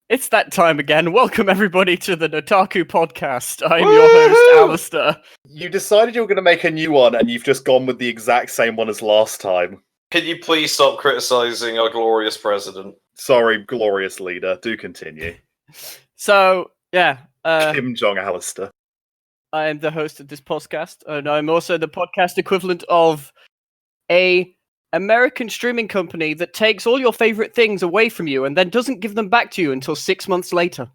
It's that time again. Welcome everybody to the Nottaku podcast. I'm your host, Alastair. You decided you were going to make a new one, and you've just gone with the exact same one as last time. Can you please stop criticising our glorious president? Sorry, glorious leader. Do continue. So, yeah. Kim Jong Alastair. I am the host of this podcast, and I'm also the podcast equivalent of a American streaming company that takes all your favorite things away from you and then doesn't give them back to you until 6 months later.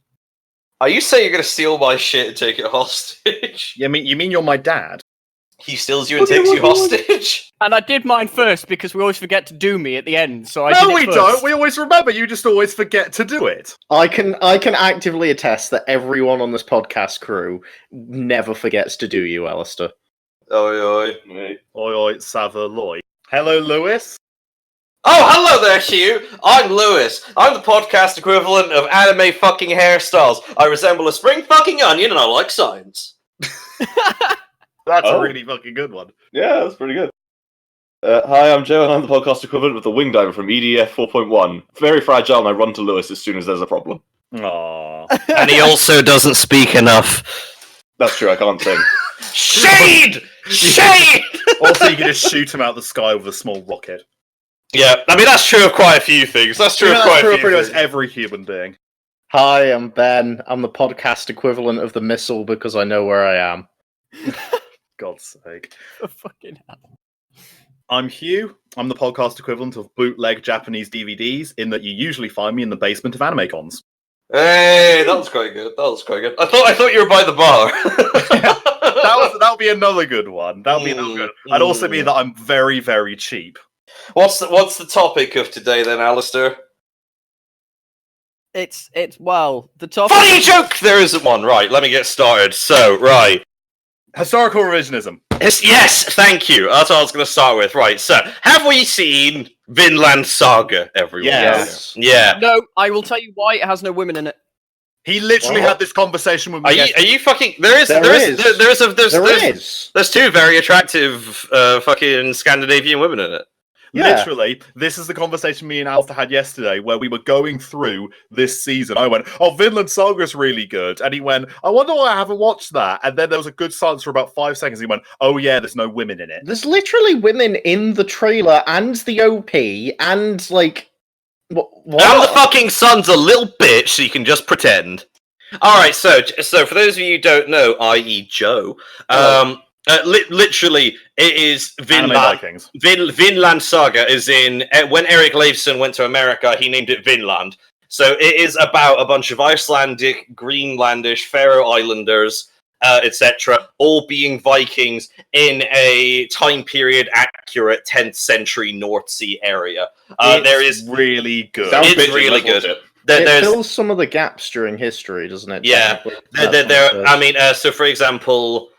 Are you saying you're going to steal my shit and take it hostage? You mean you're my dad? He steals you and takes you hostage? And I did mine first because we always forget to do me at the end, so I No, did it we first. don't. We always remember. You just always forget to do it. I can actively attest that everyone on this podcast crew never forgets to do you, Alastair. Oi, oi. Oi, oi, Savaloy. Hello, Lewis. Oh, hello there, Hugh. I'm Lewis. I'm the podcast equivalent of anime fucking hairstyles. I resemble a spring fucking onion and I like science. That's a really fucking good one. Yeah, that's pretty good. Hi, I'm Joe, and I'm the podcast equivalent of the wing diver from EDF 4.1. Very fragile, and I run to Lewis as soon as there's a problem. Aww. And he also doesn't speak enough. That's true, I can't sing. Shade! Shade! Also, you can just shoot him out the sky with a small rocket. Yeah, I mean, that's true of quite a few things. That's true of That's quite true a of few pretty things. much every human being. Hi, I'm Ben. I'm the podcast equivalent of the missile because I know where I am. God's sake. For fucking hell. I'm Hugh. I'm the podcast equivalent of bootleg Japanese DVDs, in that you usually find me in the basement of anime cons. Hey, that was quite good. That was quite good. I thought you were by the bar. That would be another good one. That would be another good. I'd also be that I'm very, very cheap. What's the topic of today then, Alastair? It's well, the topic... Funny joke! There isn't one. Right, let me get started. So, right. Historical revisionism. Yes, thank you. That's what I was going to start with. Right, so, have we seen Vinland Saga, everyone? Yes. Yeah. No, I will tell you why it has no women in it. He literally had this conversation with me. Are you fucking... There's two very attractive fucking Scandinavian women in it. Yeah. Literally, this is the conversation me and Alpha had yesterday, where we were going through this season. I went, "Oh, Vinland Saga's really good," and he went, "I wonder why I haven't watched that." And then there was a good silence for about 5 seconds. He went, "Oh yeah, there's no women in it." There's literally women in the trailer and the OP and like what? And the fucking son's a little bitch, so you can just pretend. Alright, so for those of you who don't know, i.e. Joe, literally, it is Vikings. Vinland Saga is in... When Erik Leifsson went to America, he named it Vinland. So it is about a bunch of Icelandic, Greenlandish, Faroe Islanders, etc., all being Vikings in a time period accurate 10th century North Sea area. It's really good. It's really good. It fills some of the gaps during history, doesn't it? Yeah. So for example...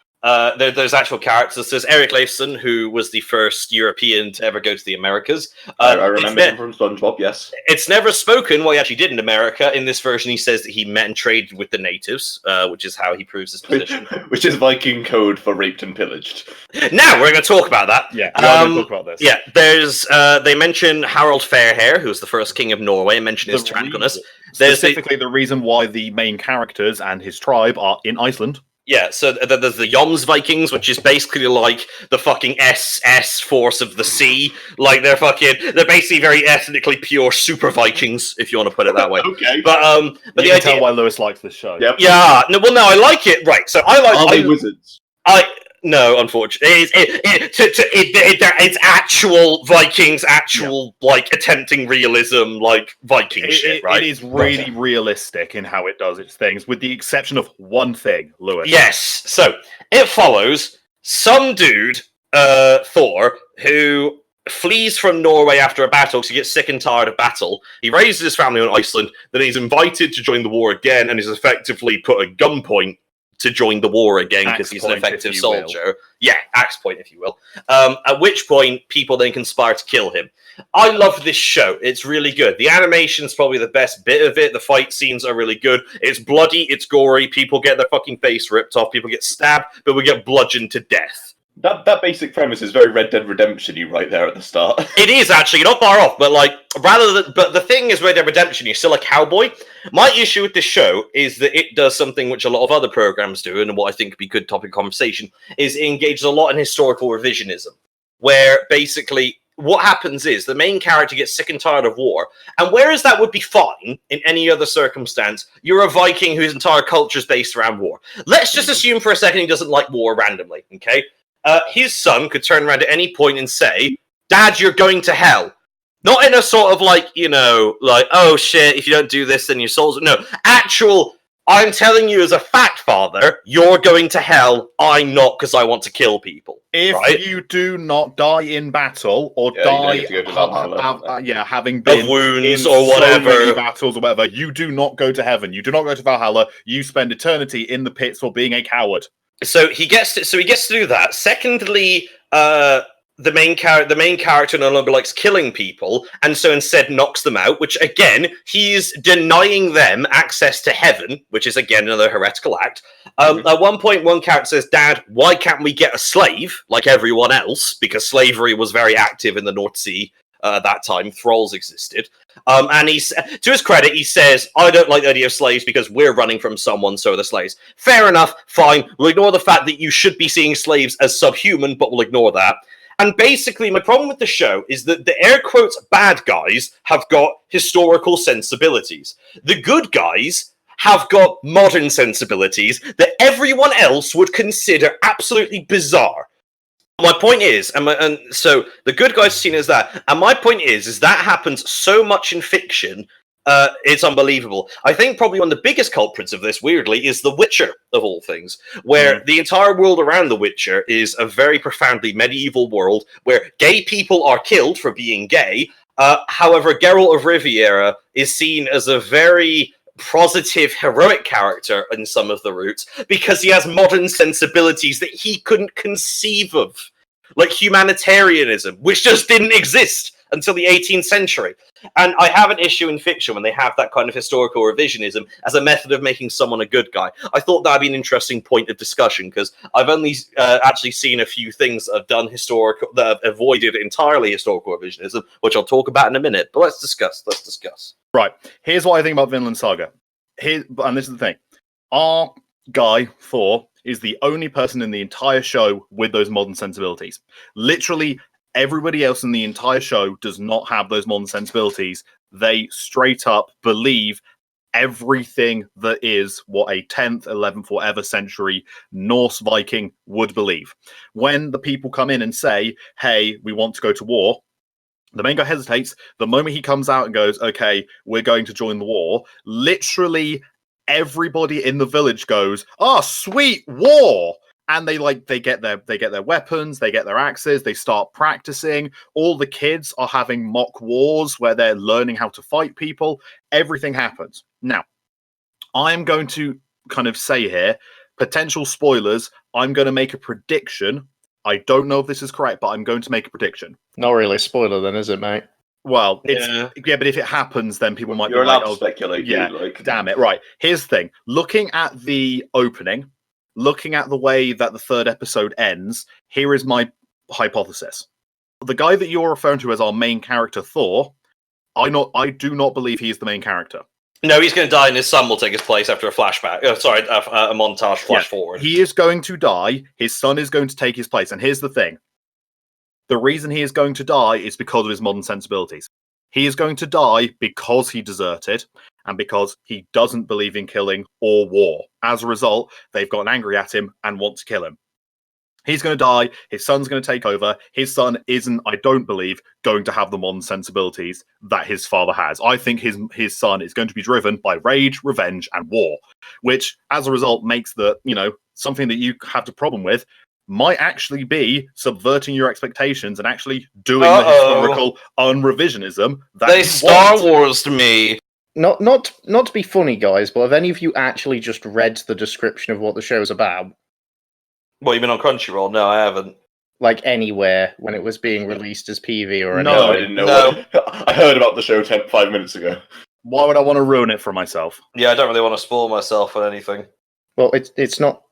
there's actual characters. There's Erik Leifsson, who was the first European to ever go to the Americas. I remember him from SpongeBob, yes. It's never spoken what he actually did in America. In this version, he says that he met and traded with the natives, which is how he proves his position. Which is Viking code for raped and pillaged. Now, we're going to talk about that. Yeah, we're going to talk about this. Yeah, there's... they mention Harald Fairhair, who was the first king of Norway, and mention his Tranquilness. Specifically, the reason why the main characters and his tribe are in Iceland. Yeah, so there's the Joms Vikings, which is basically like the fucking SS force of the sea. Like they're basically very ethnically pure super Vikings, if you want to put it that way. Okay. But you the can idea, tell why Lewis likes this show. Yep. yeah, no, I like it. Right, so Are they wizards? No, unfortunately, it's actual Vikings, like attempting realism, like Viking shit, right? It is really realistic in how it does its things, with the exception of one thing, Lewis. Yes, so it follows some dude, Thor, who flees from Norway after a battle because he gets sick and tired of battle. He raises his family on Iceland, then he's invited to join the war again, and is effectively put at gunpoint to join the war again because he's an effective soldier. Yeah, axe point, if you will. At which point, people then conspire to kill him. I love this show. It's really good. The animation's probably the best bit of it. The fight scenes are really good. It's bloody, it's gory. People get their fucking face ripped off. People get stabbed, but we get bludgeoned to death. That basic premise is very Red Dead Redemption-y right there at the start. It is actually, you're not far off, but but the thing is, Red Dead Redemption, you're still a cowboy. My issue with this show is that it does something which a lot of other programs do, and what I think would be good topic of conversation is it engages a lot in historical revisionism, where basically what happens is the main character gets sick and tired of war, and whereas that would be fine in any other circumstance, you're a Viking whose entire culture is based around war. Let's just assume for a second he doesn't like war randomly, okay? His son could turn around at any point and say, "Dad, you're going to hell." Not in a sort of oh shit, if you don't do this, then your soul's... No, actual, I'm telling you as a fact, father, you're going to hell, I'm not, because I want to kill people. If you do not die in battle, or having been of wounds in or whatever, so many battles or whatever, you do not go to heaven. You do not go to Valhalla. You spend eternity in the pits for being a coward. So he gets to do that. Secondly, the main character no longer likes killing people, and so instead knocks them out, which again, he's denying them access to heaven, which is again another heretical act. At one point, one character says, "Dad, why can't we get a slave like everyone else?" Because slavery was very active in the North Sea at that time. Thralls existed. And he's, to his credit, he says, "I don't like the idea of slaves because we're running from someone, so are the slaves." Fair enough, fine. We'll ignore the fact that you should be seeing slaves as subhuman, but we'll ignore that. And basically, my problem with the show is that the air quotes bad guys have got historical sensibilities. The good guys have got modern sensibilities that everyone else would consider absolutely bizarre. My point is, and so the good guys are seen as that, and my point is that happens so much in fiction, it's unbelievable. I think probably one of the biggest culprits of this, weirdly, is The Witcher, of all things, where the entire world around The Witcher is a very profoundly medieval world where gay people are killed for being gay. However, Geralt of Riviera is seen as a very positive, heroic character in some of the routes because he has modern sensibilities that he couldn't conceive of, like humanitarianism, which just didn't exist until the 18th century. And I have an issue in fiction when they have that kind of historical revisionism as a method of making someone a good guy. I thought that'd be an interesting point of discussion because I've only actually seen a few things that have done that have avoided entirely historical revisionism, which I'll talk about in a minute. But let's discuss. Right. Here's what I think about Vinland Saga. And this is the thing. Our guy, Thor, is the only person in the entire show with those modern sensibilities. Literally, everybody else in the entire show does not have those modern sensibilities. They straight up believe everything that is what a 10th, 11th, whatever century Norse Viking would believe. When the people come in and say, "Hey, we want to go to war," the main guy hesitates. The moment he comes out and goes, "Okay, we're going to join the war," literally everybody in the village goes, "Oh, sweet, war!" And they get their weapons, they get their axes, they start practicing. All the kids are having mock wars where they're learning how to fight people. Everything happens. Now, I'm going to kind of say here, potential spoilers, I'm going to make a prediction. I don't know if this is correct, but I'm going to make a prediction. Not really a spoiler then, is it, mate? Well, yeah, but if it happens, then people might You're be like, allowed to speculate. Yeah, damn it. Right, here's the thing. Looking at the opening, looking at the way that the third episode ends, here is my hypothesis. The guy that you're referring to as our main character, Thor, I do not believe he is the main character. No, he's going to die and his son will take his place after a flashback. A montage flash forward. He is going to die. His son is going to take his place. And here's the thing. The reason he is going to die is because of his modern sensibilities. He is going to die because he deserted and because he doesn't believe in killing or war. As a result, they've gotten angry at him and want to kill him. He's going to die. His son's going to take over. His son isn't, I don't believe, going to have the modern sensibilities that his father has. I think his son is going to be driven by rage, revenge, and war, which, as a result, makes something that you have the problem with might actually be subverting your expectations and actually doing the historical unrevisionism that they Star Wars to me. Not to be funny, guys, but have any of you actually just read the description of what the show's about? What, you mean on Crunchyroll? No, I haven't. Like anywhere when it was being released as PV or anything? No, I didn't know. No. I heard about the show 5 minutes ago. Why would I want to ruin it for myself? Yeah, I don't really want to spoil myself on anything. Well, it's not...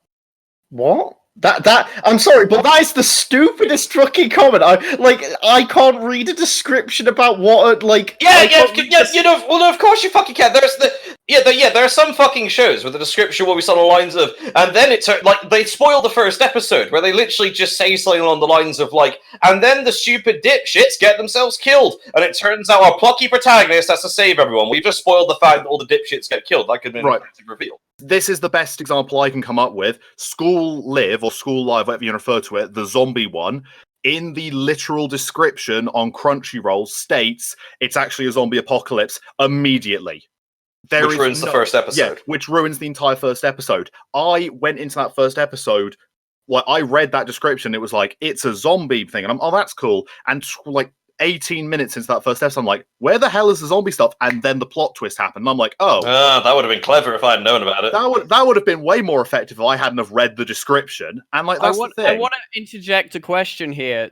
What? I'm sorry, but that is the stupidest fucking comment. I can't read a description about what of course you fucking can. There are some fucking shows with a description what we saw the lines of, and then it's like they spoil the first episode where they literally just say something along the lines of like, and then the stupid dipshits get themselves killed, and it turns out our plucky protagonist has to save everyone. We've just spoiled the fact that all the dipshits get killed. That could have been an effective reveal. This is the best example I can come up with. School Live, or School Live, whatever you refer to it, the zombie one, in the literal description on Crunchyroll states it's actually a zombie apocalypse immediately. Which ruins the first episode. Yeah, which ruins the entire first episode. I went into that first episode, I read that description, it was like, it's a zombie thing, and I'm, oh, that's cool. And 18 minutes into that first episode, I'm like, where the hell is the zombie stuff? And then the plot twist happened. And I'm like, oh. That would have been clever if I had known about it. That would have been way more effective if I hadn't have read the description. And that's the thing. I want to interject a question here.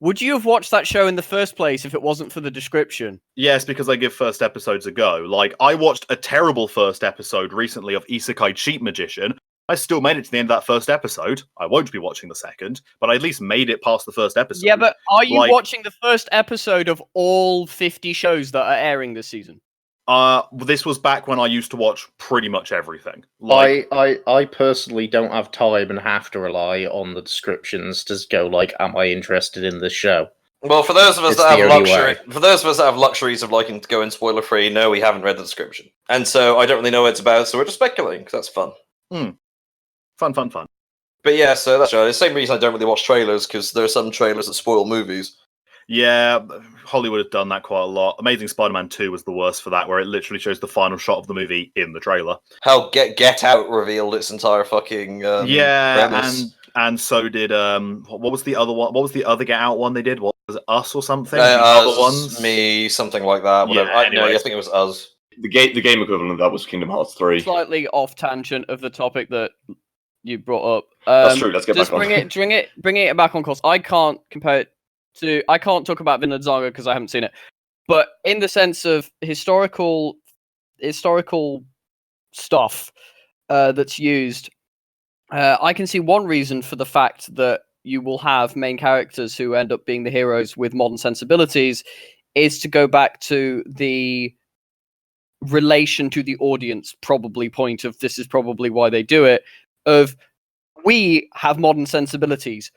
Would you have watched that show in the first place if it wasn't for the description? Yes, because I give first episodes a go. Like, I watched a terrible first episode recently of Isekai Cheat Magician. I still made it to the end of that first episode. I won't be watching the second, but I at least made it past the first episode. Yeah, but are you watching the first episode of all 50 shows that are airing this season? This was back when I used to watch pretty much everything. I personally don't have time and have to rely on the descriptions to go like, am I interested in this show? Well, for those of us that have luxuries of liking to go in spoiler free, no, we haven't read the description, and so I don't really know what it's about. So we're just speculating because that's fun. Fun. But yeah, so that's the same reason I don't really watch trailers, because there are some trailers that spoil movies. Yeah, Hollywood has done that quite a lot. Amazing Spider-Man 2 was the worst for that, where it literally shows the final shot of the movie in the trailer. Hell, Get Out revealed its entire fucking premise. and so did what was the other one? What was the other Get Out one they did? What was it, Us or something? Other ones, Me, something like that. Whatever. Yeah, anyway. I think it was Us. The game equivalent of that was Kingdom Hearts 3. Slightly off tangent of the topic that you brought up. That's true. Let's get back on. Bring it back on course. I can't compare it to. I can't talk about Vinland Saga because I haven't seen it. But in the sense of historical stuff that's used, I can see one reason for the fact that you will have main characters who end up being the heroes with modern sensibilities is to go back to the relation to the audience probably point of this is probably why they do it, of we have modern sensibilities.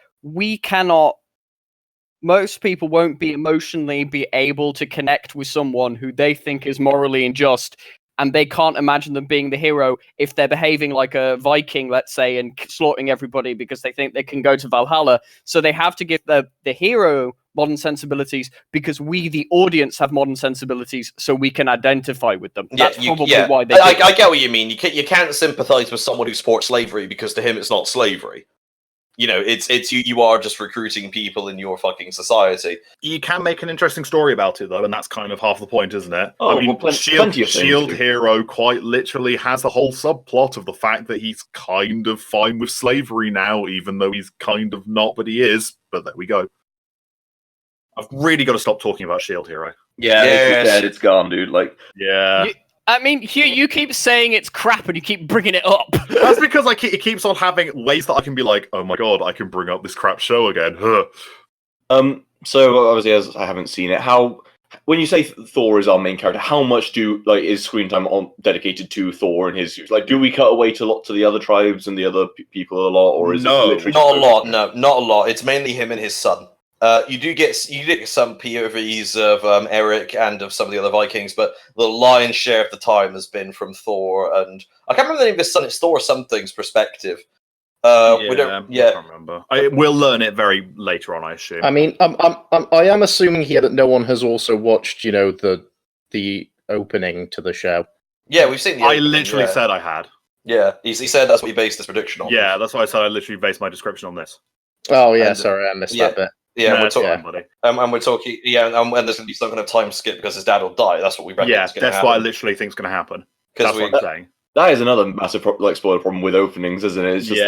Most people won't be emotionally be able to connect with someone who they think is morally unjust, and they can't imagine them being the hero if they're behaving like a Viking, let's say, and slaughtering everybody because they think they can go to Valhalla. So they have to give the hero modern sensibilities because we, the audience, have modern sensibilities, so we can identify with them. That's probably why they. I get what you mean. You can't sympathize with someone who supports slavery because to him it's not slavery. You know, it's you are just recruiting people in your fucking society. You can make an interesting story about it though, and that's kind of half the point, isn't it? Oh, I mean, well, Shield Hero quite literally has the whole subplot of the fact that he's kind of fine with slavery now, even though he's kind of not, but he is. But there we go. I've really got to stop talking about Shield Hero. Yeah, it's dead. It's gone, dude. Like, yeah. I mean, Hugh, you keep saying it's crap and you keep bringing it up. That's because it keeps on having ways that I can be like, oh my god, I can bring up this crap show again. Huh. So obviously, as I haven't seen it, when you say Thor is our main character, how much is screen time dedicated to Thor and his? Like, do we cut away to the other tribes and the other people a lot, or is it literally not a lot? No, not a lot. It's mainly him and his son. You do get some POVs of Eric and of some of the other Vikings, but the lion's share of the time has been from Thor, and I can't remember the name of his son. It's Thor something's perspective. I can't remember. We'll learn it very later on, I assume. I mean, I am assuming here that no one has also watched, the opening to the show. Yeah, we've seen the opening, I literally said I had. Yeah, he said that's what he based this prediction on. Yeah, that's why I said I literally based my description on this. Oh, yeah, sorry, I missed that bit. Yeah, no, we're talking, and we're talking. Yeah, and there's going to be some kind of time skip because his dad will die. That's what we reckon. Yeah, that's what I literally think is going to happen. That's what I'm saying. That is another massive spoiler problem with openings, isn't it? It's just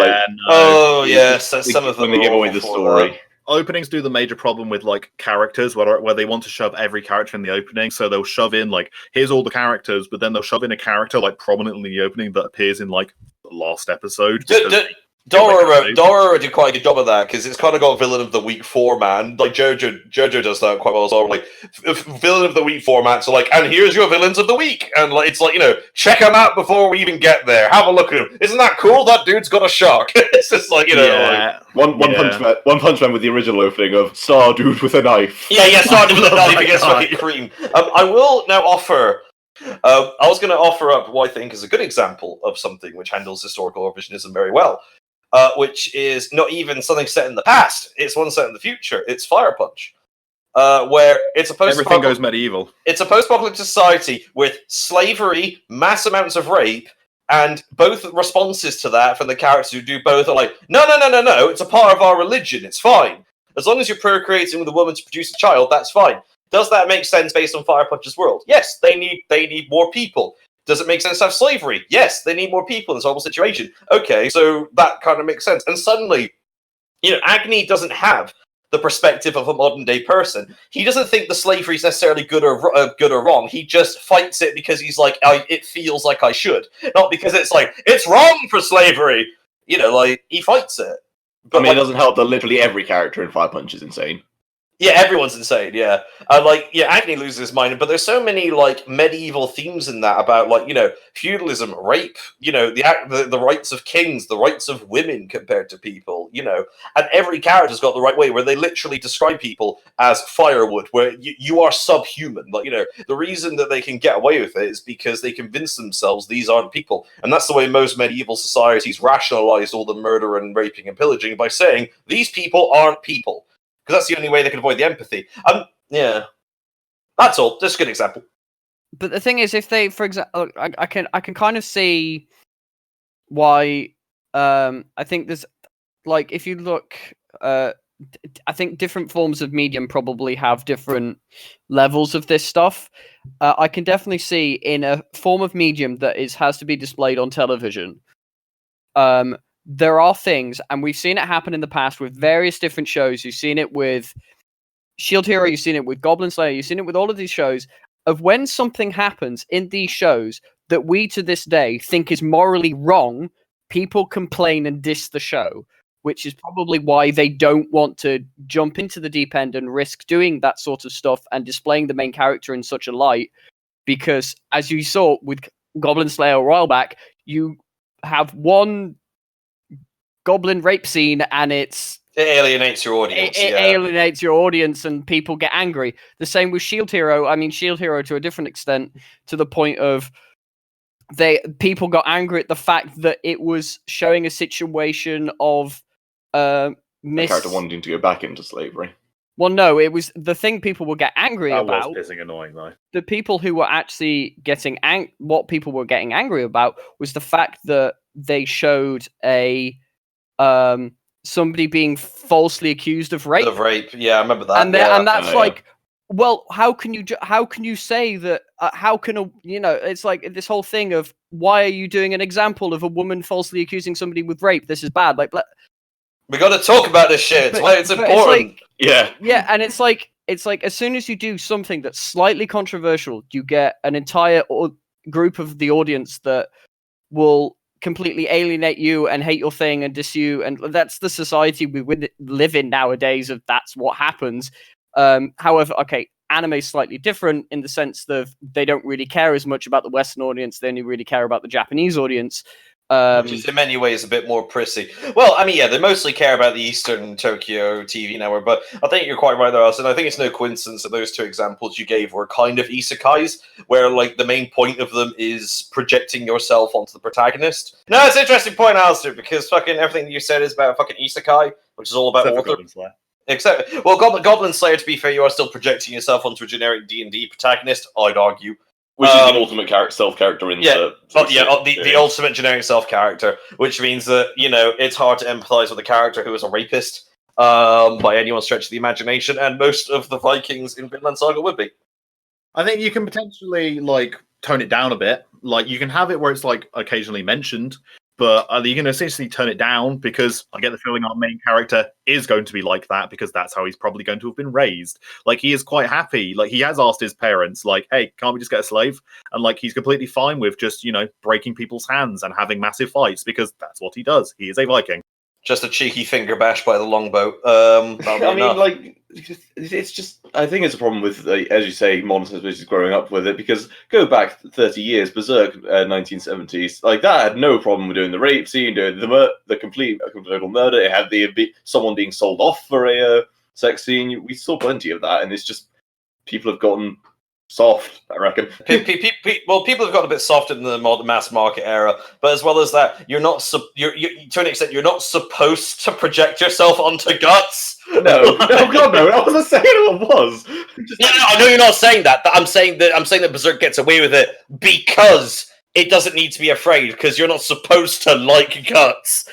some of them when they give away the story. Openings do the major problem with characters where they want to shove every character in the opening, so they'll shove in here's all the characters, but then they'll shove in a character prominently in the opening that appears in the last episode. Dora did quite a good job of that because it's kind of got villain of the week format. Like Jojo does that quite well as well. Like villain of the week format. So like, and here's your villains of the week, and like it's like check them out before we even get there. Have a look at him. Isn't that cool? That dude's got a shark. It's just like One Punch Man with the original opening of Star Dude with a knife. Yeah, Star Dude with a knife against fucking cream. I will now offer. I was going to offer up what I think is a good example of something which handles historical revisionism very well. Which is not even something set in the past. It's one set in the future. It's Fire Punch, where it's a everything goes medieval. It's a post-apocalyptic society with slavery, mass amounts of rape, and both responses to that from the characters who do both are like, no, it's a part of our religion. It's fine as long as you're procreating with a woman to produce a child. That's fine. Does that make sense based on Fire Punch's world? Yes, they need more people. Does it make sense to have slavery? Yes, they need more people in this horrible situation. Okay, so that kind of makes sense. And suddenly, Agni doesn't have the perspective of a modern day person. He doesn't think the slavery is necessarily good or wrong. He just fights it because he's like, it feels like I should, not because it's like it's wrong for slavery. Like he fights it. But it doesn't help that literally every character in Fire Punch is insane. Yeah, everyone's insane, yeah. Agni loses his mind, but there's so many, medieval themes in that about, feudalism, rape, the rights of kings, the rights of women compared to people, and every character's got the right way where they literally describe people as firewood, where you are subhuman. The reason that they can get away with it is because they convince themselves these aren't people, and that's the way most medieval societies rationalized all the murder and raping and pillaging by saying, these people aren't people. Because that's the only way they can avoid the empathy. Yeah, that's all. Just a good example. But the thing is, if they, for example, I can kind of see why. I think there's if you look, I think different forms of medium probably have different levels of this stuff. I can definitely see in a form of medium that has to be displayed on television. There are things, and we've seen it happen in the past with various different shows. You've seen it with Shield Hero, you've seen it with Goblin Slayer, you've seen it with all of these shows, of when something happens in these shows that we to this day think is morally wrong, people complain and diss the show, which is probably why they don't want to jump into the deep end and risk doing that sort of stuff and displaying the main character in such a light, because as you saw with Goblin Slayer a while back, you have one goblin rape scene and it alienates your audience. It alienates your audience and people get angry. The same with Shield Hero. I mean, Shield Hero to a different extent, to the point of people got angry at the fact that it was showing a situation of the character wanting to go back into slavery. Well, no, it was the thing people would get angry about. That was pissing annoying, though. The people who were actually getting what people were getting angry about was the fact that they showed somebody being falsely accused of rape. Yeah, I remember that. And that's well, how can you say that? How can it's like this whole thing of why are you doing an example of a woman falsely accusing somebody with rape? This is bad. We got to talk about this shit. It's important. Yeah, and it's like as soon as you do something that's slightly controversial, you get an entire group of the audience that will completely alienate you and hate your thing and diss you, and that's the society we live in nowadays. Of that's what happens. However, anime is slightly different in the sense that they don't really care as much about the Western audience; they only really care about the Japanese audience. Which is in many ways a bit more prissy. Well, I mean, yeah, they mostly care about the Eastern Tokyo TV network, but I think you're quite right there, Alastair. I think it's no coincidence that those two examples you gave were kind of isekais, where the main point of them is projecting yourself onto the protagonist. No, it's an interesting point, Alastair, because fucking everything that you said is about fucking isekai, which is all about author. Goblin Slayer, to be fair, you are still projecting yourself onto a generic D&D protagonist, I'd argue. Which is the ultimate self-character in the ultimate generic self-character, which means that, it's hard to empathize with a character who is a rapist by anyone's stretch of the imagination, and most of the Vikings in Vinland Saga would be. I think you can potentially, tone it down a bit. You can have it where it's, occasionally mentioned, but you can essentially turn it down, because I get the feeling our main character is going to be like that, because that's how he's probably going to have been raised. He is quite happy. He has asked his parents, hey, can't we just get a slave? And, he's completely fine with just, breaking people's hands and having massive fights, because that's what he does. He is a Viking. Just a cheeky finger bash by the longbow. I mean, like, it's just. I think it's a problem with, as you say, modern sensibilities growing up with it. Because go back 30 years, Berserk, 1970s, like that had no problem with doing the rape scene, doing the complete total murder. It had someone being sold off for a sex scene. We saw plenty of that, and it's just people have gotten soft, I reckon. Well, people have got a bit soft in the mass market era, but as well as that, you're not to an extent, you're not supposed to project yourself onto guts. No, God, no! I wasn't saying it was. No, I know you're not saying that. I'm saying that Berserk gets away with it because it doesn't need to be afraid, because you're not supposed to like guts.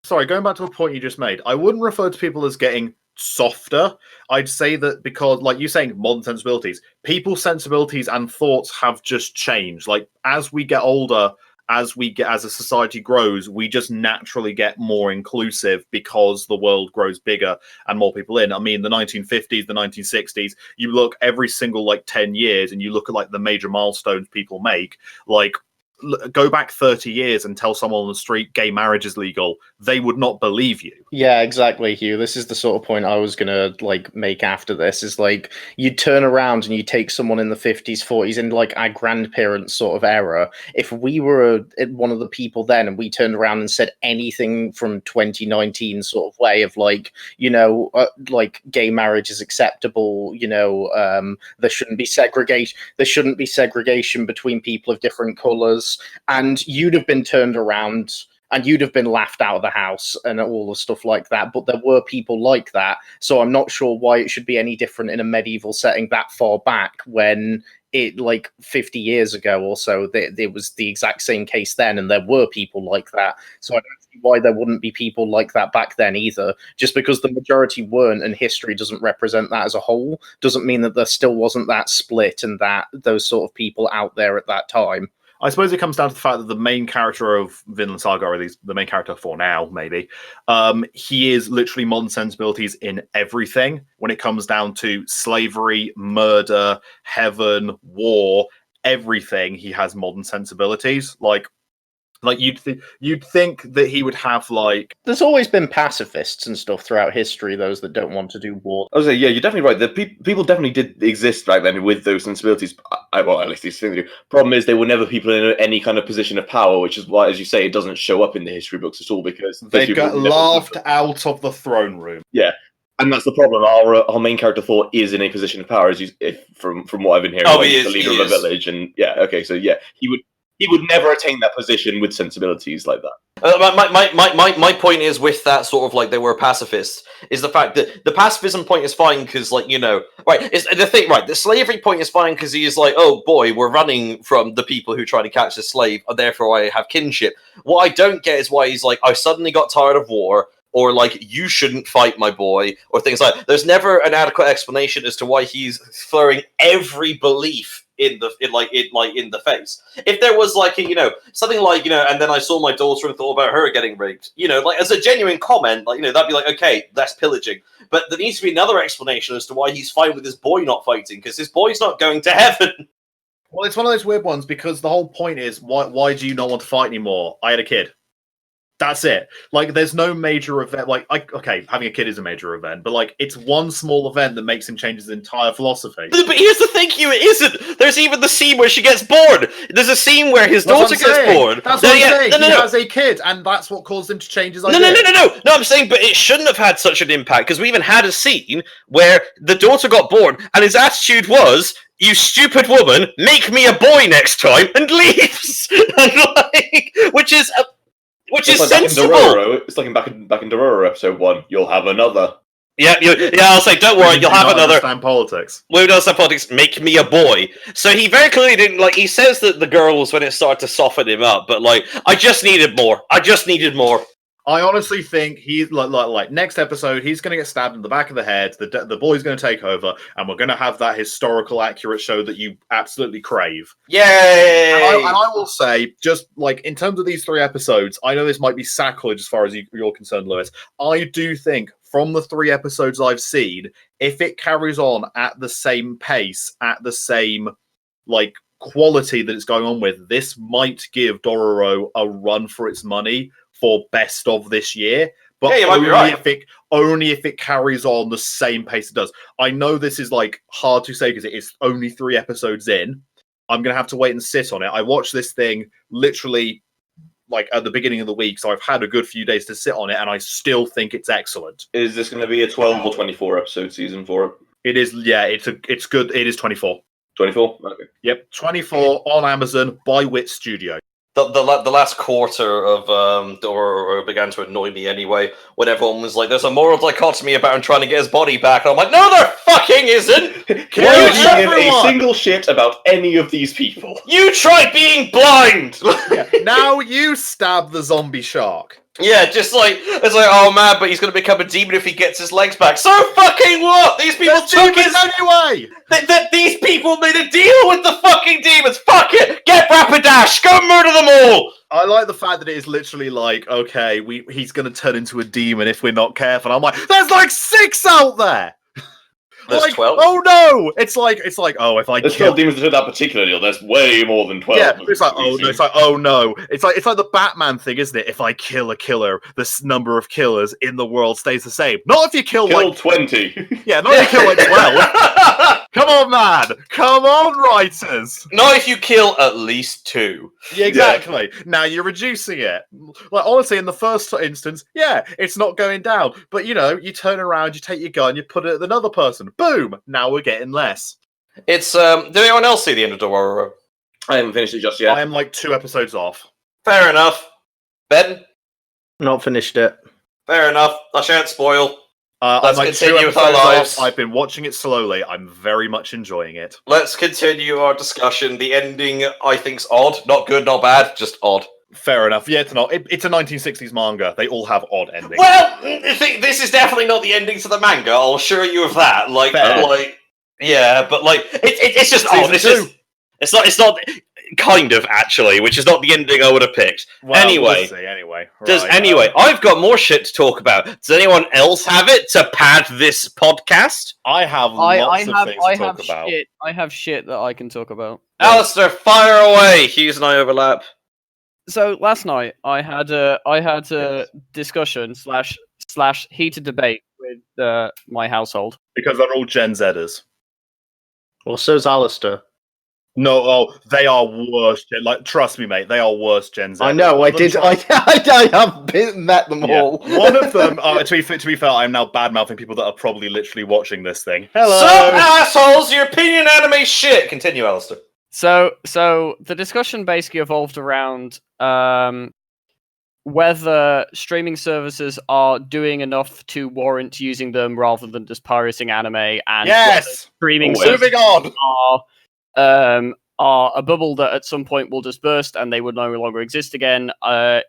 Sorry, going back to a point you just made, I wouldn't refer to people as getting softer. I'd say that because, like you're saying, modern sensibilities, people's sensibilities and thoughts have just changed. Like, as we get older, as a society grows, we just naturally get more inclusive because the world grows bigger and more people in. I mean, the 1950s, the 1960s, you look every single, 10 years and you look at, the major milestones people make, go back 30 years and tell someone on the street gay marriage is legal, they would not believe you. Yeah, exactly, Hugh. This is the sort of point I was gonna make after this. Is you turn around and you take someone in the 50s, 40s, in our grandparents' sort of era. If we were one of the people then, and we turned around and said anything from 2019 sort of way of gay marriage is acceptable, there shouldn't be segregation. There shouldn't be segregation between people of different colours, and you'd have been turned around and you'd have been laughed out of the house and all the stuff like that. But there were people like that. So I'm not sure why it should be any different in a medieval setting that far back, when it 50 years ago or so, there was the exact same case then, and there were people like that. So I don't see why there wouldn't be people like that back then either. Just because the majority weren't, and history doesn't represent that as a whole, doesn't mean that there still wasn't that split and that those sort of people out there at that time. I suppose it comes down to the fact that the main character of Vinland Saga, or at least the main character for now, maybe, he is literally modern sensibilities in everything. When it comes down to slavery, murder, heaven, war, everything, he has modern sensibilities. You'd think that he would have There's always been pacifists and stuff throughout history, those that don't want to do war. I was saying, yeah, you're definitely right. The people definitely did exist back then with those sensibilities. Well, at least these things do. Problem is, they were never people in any kind of position of power, which is why, as you say, it doesn't show up in the history books at all, because they got laughed out of the throne room. Yeah. And that's the problem. Our main character Thor is in a position of power, from what I've been hearing. He's the leader of a village, and he would never attain that position with sensibilities like that. My point is, with that sort of they were pacifists, is the fact that the pacifism point is fine because right, is the thing, right? The slavery point is fine because he is oh boy, we're running from the people who try to catch the slave, therefore I have kinship. What I don't get is why he's I suddenly got tired of war, or you shouldn't fight my boy, or things like that. There's never an adequate explanation as to why he's throwing every belief in the face. If there was something and then I saw my daughter and thought about her getting raped, as a genuine comment, that'd be okay, that's pillaging. But there needs to be another explanation as to why he's fine with his boy not fighting, because his boy's not going to heaven. Well, it's one of those weird ones, because the whole point is, why do you not want to fight anymore? I had a kid. That's it. There's no major event. Okay, having a kid is a major event, but it's one small event that makes him change his entire philosophy. But here's the thing, Hugh, it isn't. There's even the scene where she gets born. There's a scene where his daughter gets born. That's what I'm saying. He has a kid, and that's what caused him to change his idea. No, I'm saying, but it shouldn't have had such an impact, because we even had a scene where the daughter got born, and his attitude was, "You stupid woman, make me a boy next time," and leaves. Which is sensible. It's like back in Dororo episode 1. You'll have another. Yeah. I'll say, don't worry, you'll have another. Understand politics. We don't understand politics. Make me a boy. So he very clearly didn't He says that the girls when it started to soften him up, but I just needed more. I honestly think he's next episode, he's going to get stabbed in the back of the head. The boy's going to take over, and we're going to have that historical accurate show that you absolutely crave. Yay! And I will say, just in terms of these 3 episodes, I know this might be sacrilege as far as you're concerned, Lewis. I do think from the 3 episodes I've seen, if it carries on at the same pace, at the same quality that it's going on with, this might give Dororo a run for its money for best of this year. But Yeah, you might be right. only if it carries on the same pace it does. I know this is like hard to say because it is only 3 episodes in. I'm gonna have to wait and sit on it. I watched this thing literally like at the beginning of the week, so I've had a good few days to sit on it, and I still think it's excellent. Is this going to be a 12 or 24 episode season for it? It is, yeah. It's good. It is 24. 24. Okay. Yep, 24 on Amazon by Wit Studio. The last quarter of Dora began to annoy me anyway, when everyone was like, there's a moral dichotomy about him trying to get his body back, and I'm like, no there fucking isn't! Can you give a single shit about any of these people? You tried being blind! Yeah. Now you stab the zombie shark. Yeah, just like, it's like, oh man, but he's gonna become a demon if he gets his legs back. So fucking what? These people took his... anyway! These people made a deal with the fucking demons! Fuck it! Get Rapidash! Go murder them all! I like the fact that it is literally like, okay, he's gonna turn into a demon if we're not careful. I'm like, there's like 6 out there! There's like, 12. Oh no! It's like, oh, if I There's kill 12 demons that took that particular deal. There's way more than 12. Yeah, it's like, oh no, it's like the Batman thing, isn't it? If I kill a killer, the number of killers in the world stays the same. Not if you kill like 20. Yeah, not if you kill like 12. Come on, man! Come on, writers! Not if you kill at least 2. Yeah, exactly. Yeah. Now you're reducing it. Like honestly, in the first instance, yeah, it's not going down. But you know, you turn around, you take your gun, you put it at another person. Boom! Now we're getting less. It's did anyone else see the end of Dororo? I haven't finished it just yet. I am like 2 episodes off. Fair enough. Ben? Not finished it. Fair enough. I shan't spoil. Let's like continue with our lives. I've been watching it slowly. I'm very much enjoying it. Let's continue our discussion. The ending, I think's odd. Not good, not bad, just odd. Fair enough. Yeah, it's not. It's a 1960s manga. They all have odd endings. Well, this is definitely not the ending to the manga. I'll assure you of that. Yeah, but it's just odd. It's not kind of actually, which is not the ending I would have picked. Well, anyway, we'll see. I've got more shit to talk about. Does anyone else have it to pad this podcast? I have lots of things to talk about. I have shit that I can talk about. Alastair, fire away. Hughes and I overlap. So last night I had a discussion slash heated debate with my household because they're all Gen Zers. Well, so's Alastair. No, they are worse. Like, trust me, mate, they are worse Gen Z. I know. I have met them all. One of them. To be fair, I'm now bad mouthing people that are probably literally watching this thing. Hello, some assholes. Your opinion anime shit. Continue, Alastair. So the discussion basically evolved around whether streaming services are doing enough to warrant using them rather than just pirating anime, and yes, streaming services are a bubble that at some point will just burst and they would no longer exist again.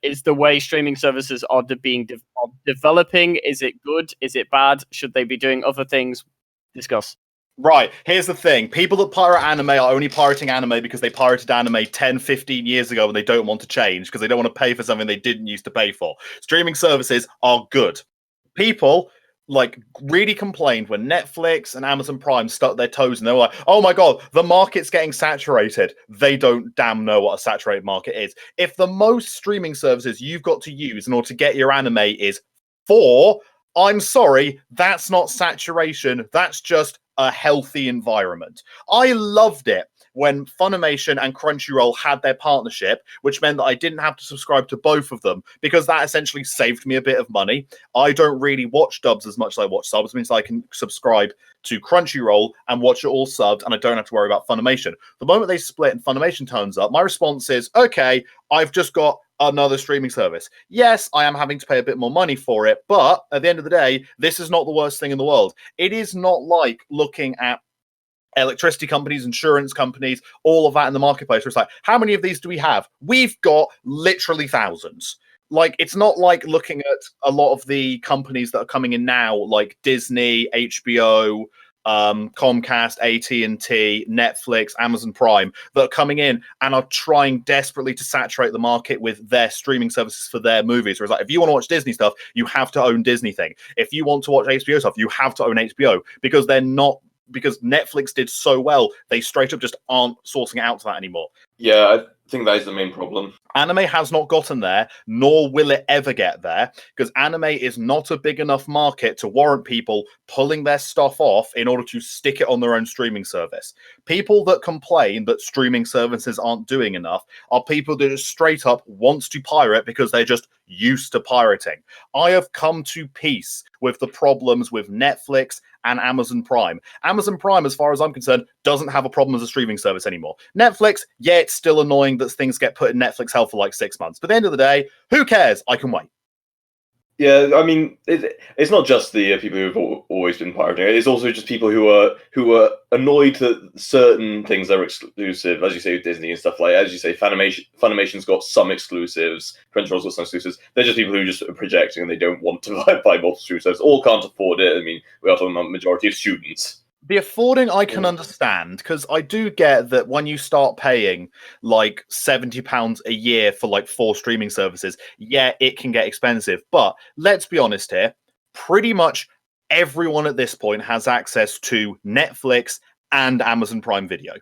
Is the way streaming services are developing, is it good? Is it bad? Should they be doing other things? Discuss. Right, here's the thing. People that pirate anime are only pirating anime because they pirated anime 10, 15 years ago and they don't want to change because they don't want to pay for something they didn't used to pay for. Streaming services are good. People really complained when Netflix and Amazon Prime stuck their toes and they were like, oh my god, the market's getting saturated. They don't damn know what a saturated market is. If the most streaming services you've got to use in order to get your anime is 4, I'm sorry, that's not saturation. That's just a healthy environment. I loved it when Funimation and Crunchyroll had their partnership, which meant that I didn't have to subscribe to both of them because that essentially saved me a bit of money. I don't really watch dubs as much as I watch subs, means I can subscribe to Crunchyroll and watch it all subbed, and I don't have to worry about Funimation. The moment they split and Funimation turns up, my response is, okay, I've just got another streaming service. Yes, I am having to pay a bit more money for it, but at the end of the day, this is not the worst thing in the world. It is not like looking at electricity companies, insurance companies, all of that in the marketplace. Where it's like, how many of these do we have? We've got literally thousands. Like, it's not like looking at a lot of the companies that are coming in now, like Disney, HBO, Comcast, AT&T, Netflix, Amazon Prime, that are coming in and are trying desperately to saturate the market with their streaming services for their movies. Whereas, like, if you want to watch Disney stuff, you have to own Disney thing. If you want to watch HBO stuff, you have to own HBO because because Netflix did so well, they straight up just aren't sourcing it out to that anymore. Yeah, think that is the main problem. Anime has not gotten there, nor will it ever get there, because anime is not a big enough market to warrant people pulling their stuff off in order to stick it on their own streaming service. People that complain that streaming services aren't doing enough are people that just straight up wants to pirate because they're just used to pirating. I have come to peace with the problems with Netflix and Amazon Prime. Amazon Prime, as far as I'm concerned, doesn't have a problem as a streaming service anymore. Netflix, yeah, it's still annoying that things get put in Netflix Health for like 6 months. But at the end of the day, who cares? I can wait. Yeah, I mean, it's not just the people who've always been pirating. It's also just people who are annoyed that certain things are exclusive, as you say with Disney and stuff like. As you say, Funimation's got some exclusives. Crunchyroll's got some exclusives. They're just people who just are projecting and they don't want to buy multiple streaming services. All can't afford it. I mean, we are talking about majority of students. The affording I can understand, because I do get that when you start paying like £70 a year for like 4 streaming services, yeah, it can get expensive. But let's be honest here, pretty much everyone at this point has access to Netflix and Amazon Prime Video.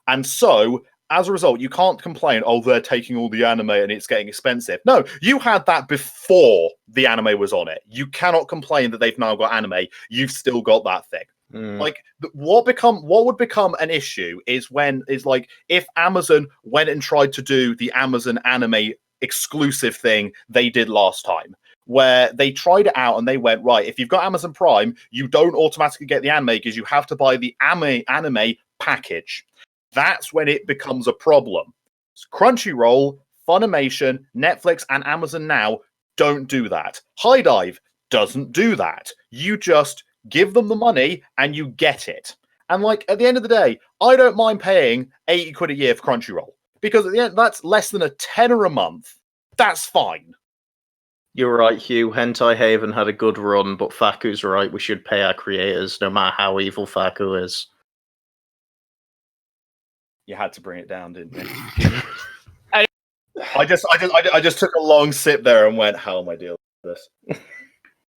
And so, as a result, you can't complain, oh, they're taking all the anime and it's getting expensive. No, you had that before the anime was on it. You cannot complain that they've now got anime. You've still got that thing. Like what would become an issue is if Amazon went and tried to do the Amazon anime exclusive thing they did last time, where they tried it out and they went, right, if you've got Amazon Prime, you don't automatically get the anime because you have to buy the anime package. That's when it becomes a problem. Crunchyroll, Funimation, Netflix, and Amazon Now don't do that. High Dive doesn't do that. You just give them the money and you get it. And like at the end of the day, I don't mind paying 80 quid a year for Crunchyroll because at the end that's less than a tenner a month. That's fine. You're right, Hugh. Hentai Haven had a good run, but Faku's right. We should pay our creators, no matter how evil Faku is. You had to bring it down, didn't you? I just took a long sip there and went, how am I dealing with this?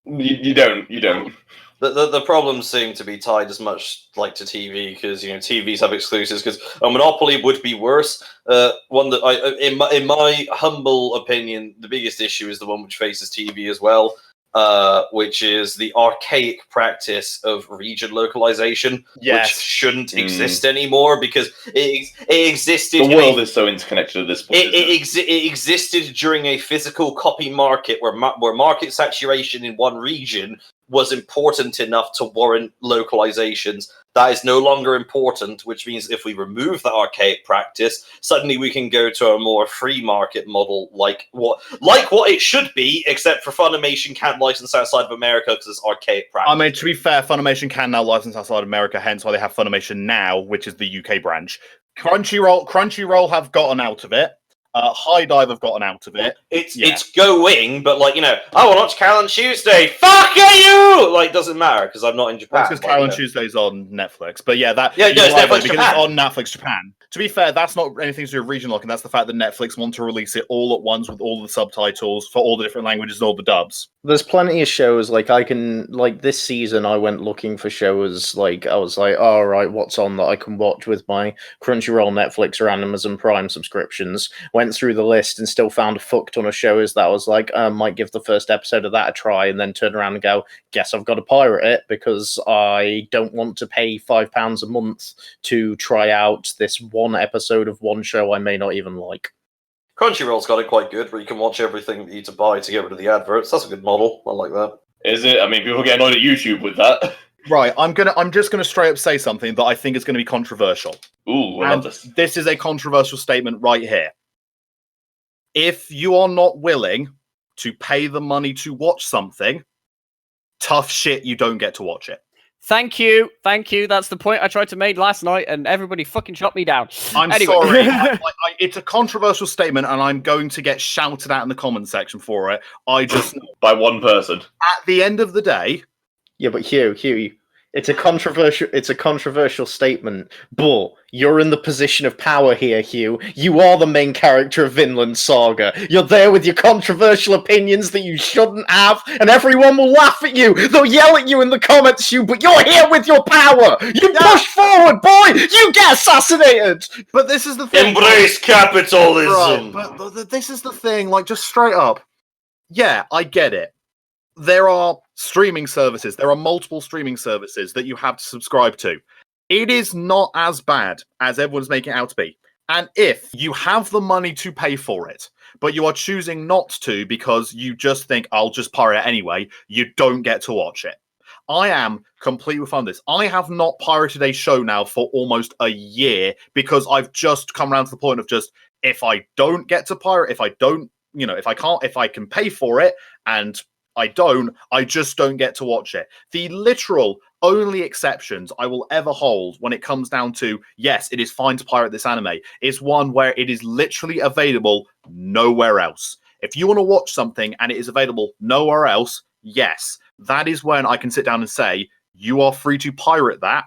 You don't. The problems seem to be tied as much like to TV because TVs have exclusives. Because a monopoly would be worse. One that in my humble opinion, the biggest issue is the one which faces TV as well, which is the archaic practice of region localization, which shouldn't exist anymore because it existed. The world is so interconnected at this point. It existed during a physical copy market where market saturation in one region was important enough to warrant localizations. That is no longer important, which means if we remove that archaic practice, suddenly we can go to a more free market model, like what it should be, except for Funimation can't license outside of America because it's archaic practice. I mean, to be fair, Funimation can now license outside America, hence why they have Funimation Now, which is the UK branch. Crunchyroll have gotten out of it. High Dive have gotten out of it. It's going, but I want to watch Carol and Tuesday. Fuck you! Doesn't matter because I'm not in Japan. That's because Carol and Tuesday's on Netflix. But yeah, it's Netflix because it's on Netflix Japan. To be fair, that's not anything to do with region locking. That's the fact that Netflix want to release it all at once with all the subtitles for all the different languages and all the dubs. There's plenty of shows this season I went looking for shows I was like, all right, what's on that I can watch with my Crunchyroll, Netflix, or Amazon Prime subscriptions. Went through the list and still found a fuck ton of shows that I was like, might give the first episode of that a try, and then turn around and go, guess I've got to pirate it because I don't want to pay £5 a month to try out this one episode of one show I may not even like. Crunchyroll's got it quite good, where you can watch everything that you need to buy to get rid of the adverts. That's a good model. I like that. Is it? I mean, people get annoyed at YouTube with that. Right, I'm just gonna straight up say something that I think is gonna be controversial. Ooh, I love this. This is a controversial statement right here. If you are not willing to pay the money to watch something, tough shit, you don't get to watch it. Thank you. That's the point I tried to make last night, and everybody fucking shot me down. I'm sorry. It's a controversial statement, and I'm going to get shouted at in the comment section for it. I just by one person. At the end of the day, yeah, but Hugh, It's a controversial statement, but you're in the position of power here, Hugh. You are the main character of Vinland Saga. You're there with your controversial opinions that you shouldn't have, and everyone will laugh at you. They'll yell at you in the comments, Hugh, but you're here with your power. You push forward, boy. You get assassinated. But this is the thing. Embrace capitalism. Right, but this is the thing, like, just straight up. Yeah, I get it. There are streaming services. There are multiple streaming services that you have to subscribe to. It is not as bad as everyone's making it out to be. And if you have the money to pay for it, but you are choosing not to because you just think, I'll just pirate it anyway, you don't get to watch it. I am completely fine with this. I have not pirated a show now for almost a year because I've just come around to the point of just, if I don't get to pirate, if I don't, if I can pay for it and I just don't get to watch it. The literal only exceptions I will ever hold when it comes down to, yes, it is fine to pirate this anime, is one where it is literally available nowhere else. If you want to watch something and it is available nowhere else, yes, that is when I can sit down and say, you are free to pirate that.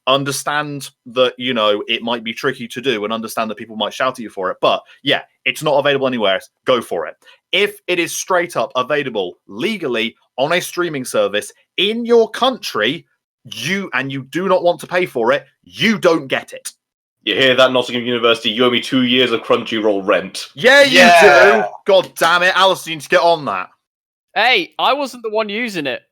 Understand that, it might be tricky to do and understand that people might shout at you for it. But yeah, it's not available anywhere else. Go for it. If it is straight up available legally on a streaming service in your country, you do not want to pay for it, you don't get it. You hear that, Nottingham University? You owe me 2 years of Crunchyroll rent. Yeah, you do. God damn it, Alistair, you need to get on that. Hey, I wasn't the one using it.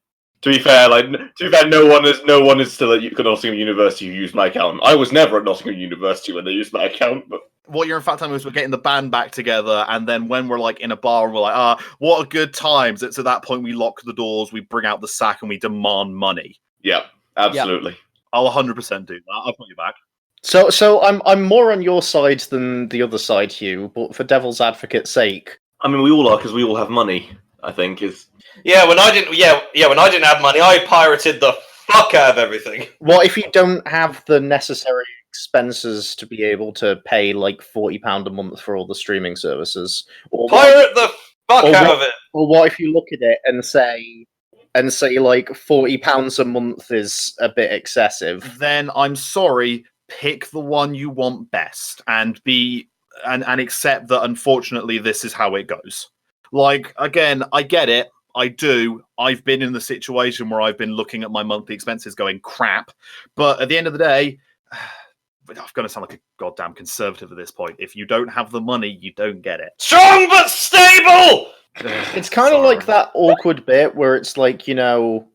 To be fair, no one is still at Nottingham University who used my account. I was never at Nottingham University when they used my account, but. What you're in fact telling me is we're getting the band back together, and then when we're like in a bar and we're like, what a good time. It's at that point we lock the doors, we bring out the sack, and we demand money. Yeah, absolutely. Yeah. I'll 100% do that. I'll put you back. So I'm more on your side than the other side, Hugh, but for devil's advocate's sake. I mean, we all are, because we all have money, I think, is... Yeah, when I didn't have money, I pirated the fuck out of everything. What if you don't have the necessary expenses to be able to pay like £40 a month for all the streaming services? Or pirate the fuck out of it. Or what if you look at it and say like £40 a month is a bit excessive? Then I'm sorry, pick the one you want best and accept that unfortunately this is how it goes. Like, again, I get it. I do. I've been in the situation where I've been looking at my monthly expenses going, crap. But at the end of the day, I'm going to sound like a goddamn conservative at this point. If you don't have the money, you don't get it. Strong but stable! It's kind of like that awkward bit where it's like, Game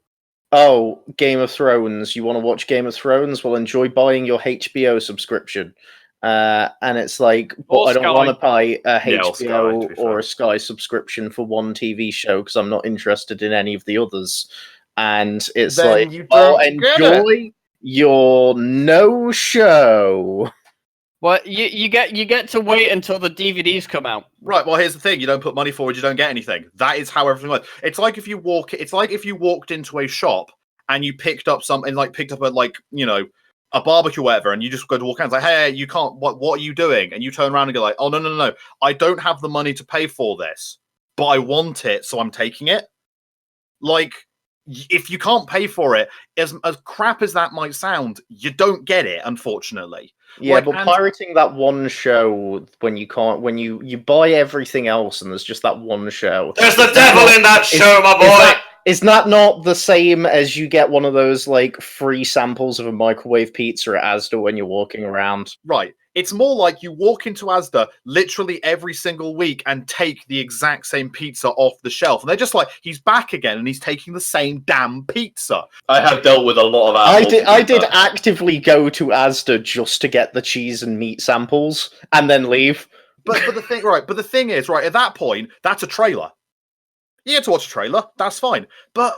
of Thrones. You want to watch Game of Thrones? Well, enjoy buying your HBO subscription. And it's like, but I don't want to buy a HBO or a Sky subscrition for one TV show because I'm not interested in any of the others. And it's then enjoy your no show. Well, you get to wait until the DVDs come out. Right. Well, here's the thing: you don't put money forward, you don't get anything. That is how everything works. It's like if you walked into a shop and you picked up a barbecue or whatever, and you just go to walk out and say, hey, you can't, what are you doing? And you turn around and go like, oh, no, I don't have the money to pay for this, but I want it, so I'm taking it. Like, if you can't pay for it, as crap as that might sound, you don't get it, unfortunately. Yeah, but pirating that one show when you buy everything else and there's just that one show. There's the devil in that show, my boy! Is that not the same as you get one of those, like, free samples of a microwave pizza at Asda when you're walking around? Right. It's more like you walk into Asda literally every single week and take the exact same pizza off the shelf. And they're just like, he's back again and he's taking the same damn pizza. I have dealt with a lot of I did actively go to Asda just to get the cheese and meat samples and then leave. But the thing is, at that point, that's a trailer. You get to watch a trailer, that's fine. But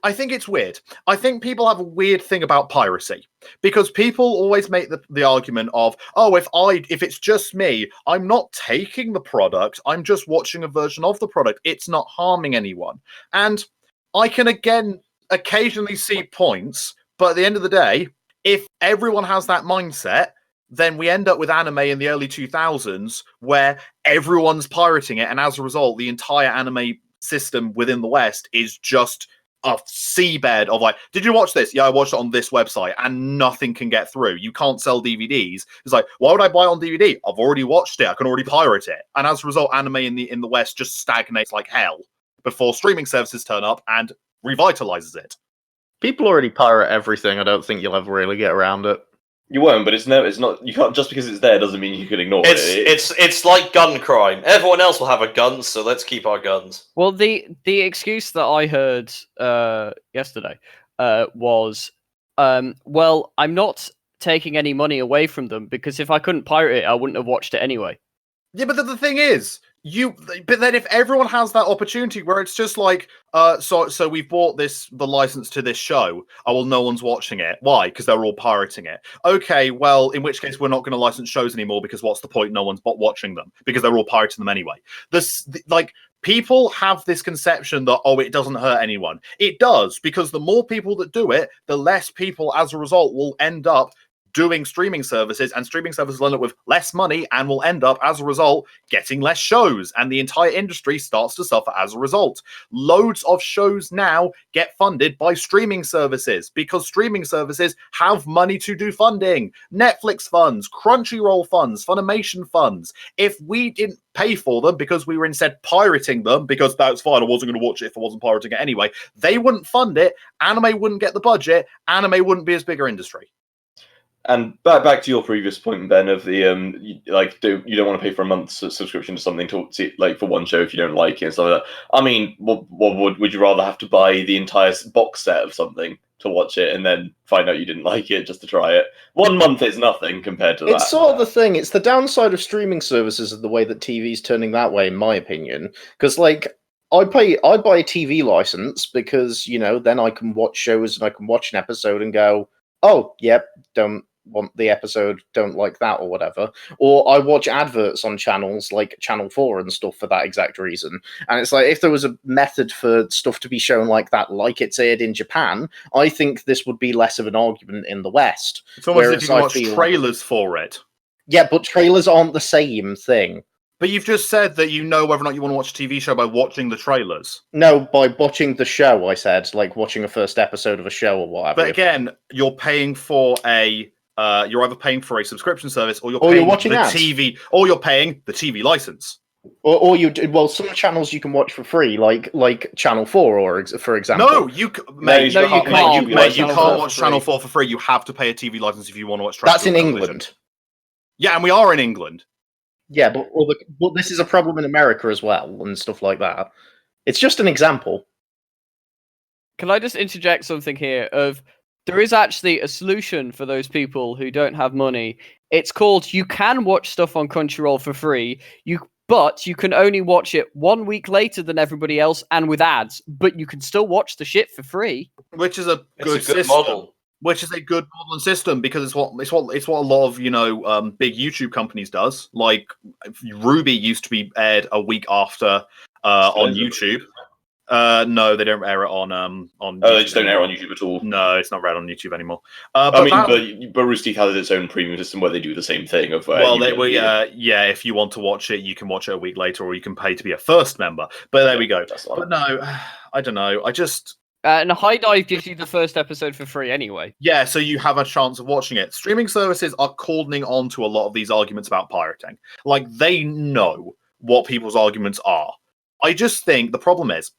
I think it's weird. I think people have a weird thing about piracy. Because people always make the argument of, if it's just me, I'm not taking the product, I'm just watching a version of the product. It's not harming anyone. And I can, again, occasionally see points, but at the end of the day, if everyone has that mindset, then we end up with anime in the early 2000s where everyone's pirating it, and as a result, the entire anime system within the West is just seabed of like, did you watch this? Yeah, I watched it on this website, and nothing can get through. You can't sell DVDs. It's like, why would I buy it on DVD? I've already watched it. I can already pirate it. And as a result, anime in the West just stagnates like hell before streaming services turn up and revitalizes it. People already pirate everything. I don't think you'll ever really get around it. You won't, but it's not. You can't, just because it's there doesn't mean you can ignore it. It's like gun crime. Everyone else will have a gun, so let's keep our guns. Well, the excuse that I heard yesterday was, well, I'm not taking any money away from them because if I couldn't pirate it, I wouldn't have watched it anyway. Yeah, but the thing is, but then if everyone has that opportunity where it's just like, so we've bought the license to this show. Oh, well, no one's watching it. Why? Because they're all pirating it. Okay, well, in which case we're not going to license shows anymore because what's the point? No one's watching them because they're all pirating them anyway. People have this conception that, oh, it doesn't hurt anyone. It does, because the more people that do it, the less people as a result will end up doing streaming services, and streaming services will end up with less money and will end up, as a result, getting less shows, and the entire industry starts to suffer as a result. Loads of shows now get funded by streaming services because streaming services have money to do funding. Netflix funds, Crunchyroll funds, Funimation funds. If we didn't pay for them because we were instead pirating them, because that's fine, I wasn't going to watch it if I wasn't pirating it anyway, they wouldn't fund it, anime wouldn't get the budget, anime wouldn't be as bigger industry. And back to your previous point, Ben, of the you don't want to pay for a month's subscription to something to see, like, for one show if you don't like it and stuff like that. I mean, what would you rather have to buy the entire box set of something to watch it and then find out you didn't like it just to try it? 1 month is nothing compared to that. It's sort of the thing. It's the downside of streaming services of the way that TV's turning that way, in my opinion. Because, like, I buy a TV license because, then I can watch shows and I can watch an episode and go, oh, yep, don't want the episode, don't like that or whatever. Or I watch adverts on channels like Channel 4 and stuff for that exact reason. And it's like, if there was a method for stuff to be shown like that, like it's aired in Japan, I think this would be less of an argument in the West. It's almost as if you watch trailers for it. Yeah, but trailers aren't the same thing. But you've just said that you know whether or not you want to watch a TV show by watching the trailers. No, by watching the show, I said, like watching a first episode of a show or whatever. But again, you're paying for you're either paying for a subscription service or you're watching the ads. TV, or you're paying the TV license. Or some channels you can watch for free, like Channel 4, for example. No, you can't watch Channel 4 for free. You have to pay a TV license if you want to watch. That's in England. Yeah, and we are in England. Yeah, but this is a problem in America as well and stuff like that. It's just an example. Can I just interject something here? There is actually a solution for those people who don't have money. It's called, you can watch stuff on Crunchyroll for free, but you can only watch it 1 week later than everybody else and with ads, but you can still watch the shit for free. Which is a good model. Which is a good model and system, because it's what a lot of big YouTube companies does. Like Ruby used to be aired a week after on YouTube. No, they don't air it on YouTube. They just don't air on YouTube at all. No, it's not aired on YouTube anymore. But Rooster Teeth has its own premium system where they do the same thing. If you want to watch it, you can watch it a week later, or you can pay to be a first member. But there we go. But no, I don't know. And High Dive gives you the first episode for free anyway. Yeah, so you have a chance of watching it. Streaming services are calling on to a lot of these arguments about pirating. Like, they know what people's arguments are. I just think the problem is,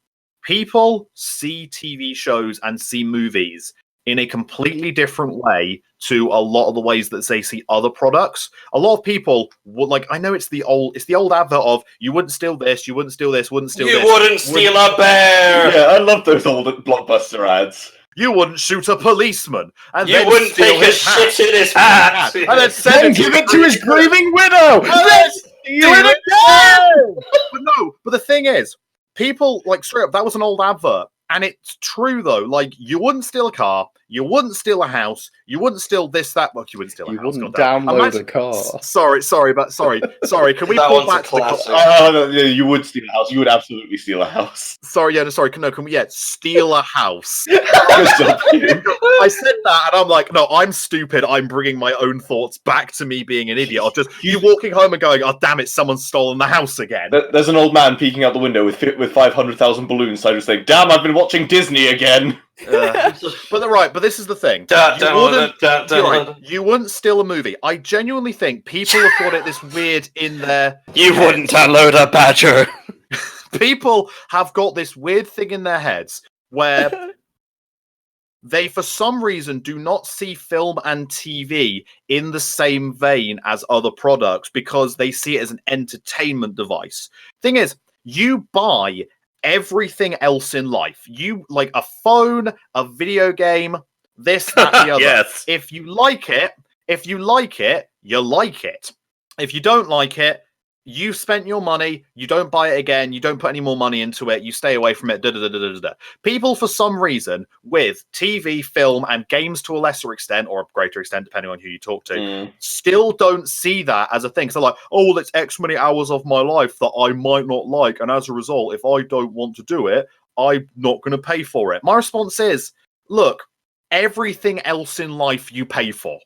people see TV shows and see movies in a completely different way to a lot of the ways that they see other products. A lot of people would, like, I know it's the old advert of, you wouldn't steal this, you wouldn't steal this, wouldn't steal this. You wouldn't steal a bear! Yeah, I love those old Blockbuster ads. You wouldn't shoot a policeman. And you wouldn't take a shit in his hat! And then give it to his grieving widow! Let's do it again! But the thing is, people, like, straight up, that was an old advert. And it's true, though. Like, you wouldn't steal a car, You wouldn't steal a house. You wouldn't steal this, that. Well, you wouldn't steal a You house. wouldn't goddamn. download a car. Sorry. Can we That pull one's a back to the classic. No, you would steal a house. You would absolutely steal a house. Sorry. Can we steal a house? Good stuff, Hugh. I said that, and I'm like, no, I'm stupid. I'm bringing my own thoughts back to me being an idiot. Or just you walking home and going, oh damn it, someone's stolen the house again. There's an old man peeking out the window with 500,000 balloons. So I just think, damn, I've been watching Disney again. But this is the thing. You wouldn't steal a movie. I genuinely think people have got it this weird in their. You wouldn't download a Badger. People have got this weird thing in their heads where they, for some reason, do not see film and TV in the same vein as other products because they see it as an entertainment device. Thing is, you buy everything else in life. You like a phone, a video game, this, that, the other. Yes. If you like it, you like it. If you don't like it, you spent your money, you don't buy it again, you don't put any more money into it, you stay away from it. People, for some reason, with TV, film, and games to a lesser extent, or a greater extent, depending on who you talk to, still don't see that as a thing. So like, oh, well, it's X many hours of my life that I might not like, and as a result, if I don't want to do it, I'm not going to pay for it. My response is, look, everything else in life you pay for.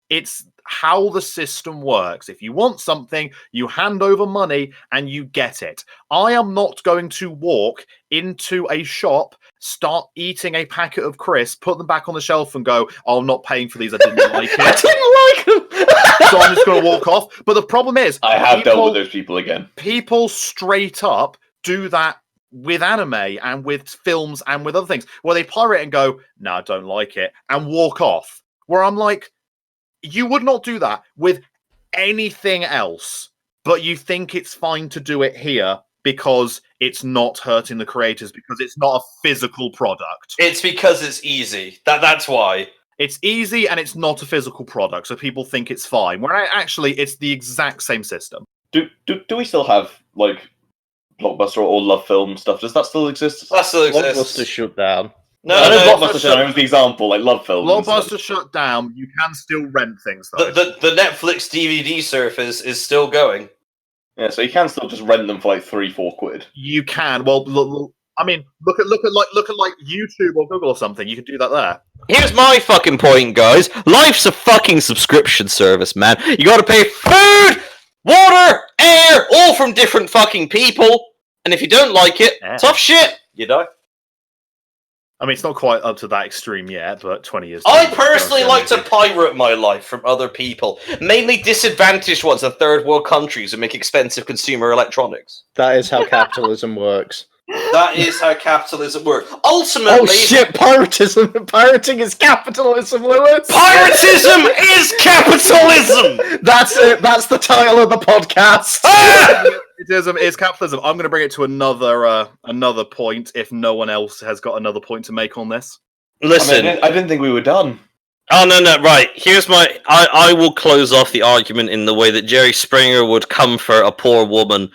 It's how the system works. If you want something, you hand over money and you get it. I am not going to walk into a shop, start eating a packet of crisps, put them back on the shelf and go, oh, I'm not paying for these, I didn't like it. I didn't like them. So I'm just going to walk off. But the problem is, I have dealt with those people again. People straight up do that with anime and with films and with other things, where they pirate and go, no, I don't like it, and walk off. Where I'm like, you would not do that with anything else, but you think it's fine to do it here because it's not hurting the creators, because it's not a physical product. It's because it's easy. That's why. It's easy and it's not a physical product, so people think it's fine. Where actually, it's the exact same system. Do we still have like Blockbuster or Love Film stuff? Does that still exist? That still exists. Blockbuster shut down. No, Blockbuster shut down. It was the example, like Love Film. Blockbuster shut down. You can still rent things though. The Netflix DVD service is still going. Yeah, so you can still just rent them for like £3-4. You can. Well, look at like YouTube or Google or something. You can do that there. Here's my fucking point, guys. Life's a fucking subscription service, man. You gotta pay food, water, air, all from different fucking people. And if you don't like it, tough shit. You die. I mean, it's not quite up to that extreme yet, but 20 years. I personally like to pirate my life from other people, mainly disadvantaged ones in third world countries who make expensive consumer electronics. That is how capitalism works. That is how capitalism works. Ultimately, Oh shit! Piratism. Pirating is capitalism, Lewis. Piratism is capitalism. That's it. That's the title of the podcast. Piratism is capitalism. I'm going to bring it to another point. If no one else has got another point to make on this, Listen, I didn't think we were done. Oh no! Right, here's my. I will close off the argument in the way that Jerry Springer would comfort a poor woman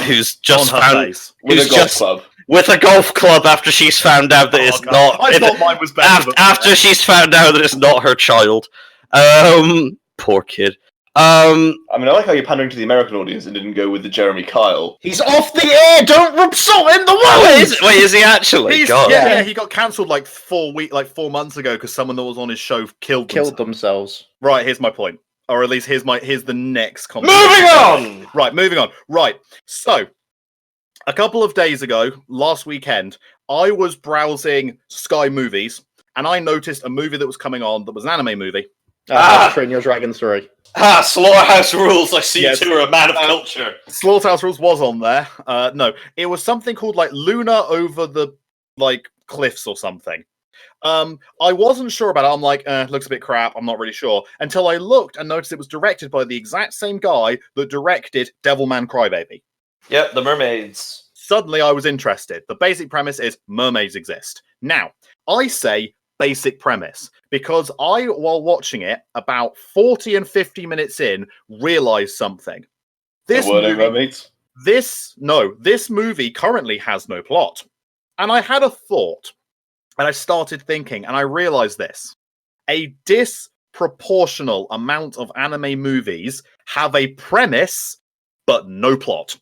who's just on her found face. With a golf club. with a golf club after she's found out that it's God. not. I thought mine was better. After she's found out that it's not her child. Poor kid. I mean, I like how you're pandering to the American audience and didn't go with the Jeremy Kyle. He's off the air. Don't rub salt in the wound. Wait, is he actually? God. Yeah, he got cancelled like 4 months ago because someone that was on his show killed themselves. Right, here's my point. Or at least here's the next comment. Moving on! Moving on. Right. So, a couple of days ago, last weekend, I was browsing Sky Movies, and I noticed a movie that was coming on that was an anime movie. Train Your Dragon 3. Slaughterhouse Rules. I see Yes. you two are a man of culture. Slaughterhouse Rules was on there. No, it was something called like Luna Over the Cliffs or something. I wasn't sure about it. I'm like, looks a bit crap. I'm not really sure. Until I looked and noticed it was directed by the exact same guy that directed Devilman Crybaby. Yep, the mermaids. Suddenly I was interested. The basic premise is mermaids exist. Now, I say basic premise because I, while watching it, about 40 and 50 minutes in, realized something. This movie currently has no plot. And I had a thought. And I started thinking, and I realized this. A disproportional amount of anime movies have a premise, but no plot.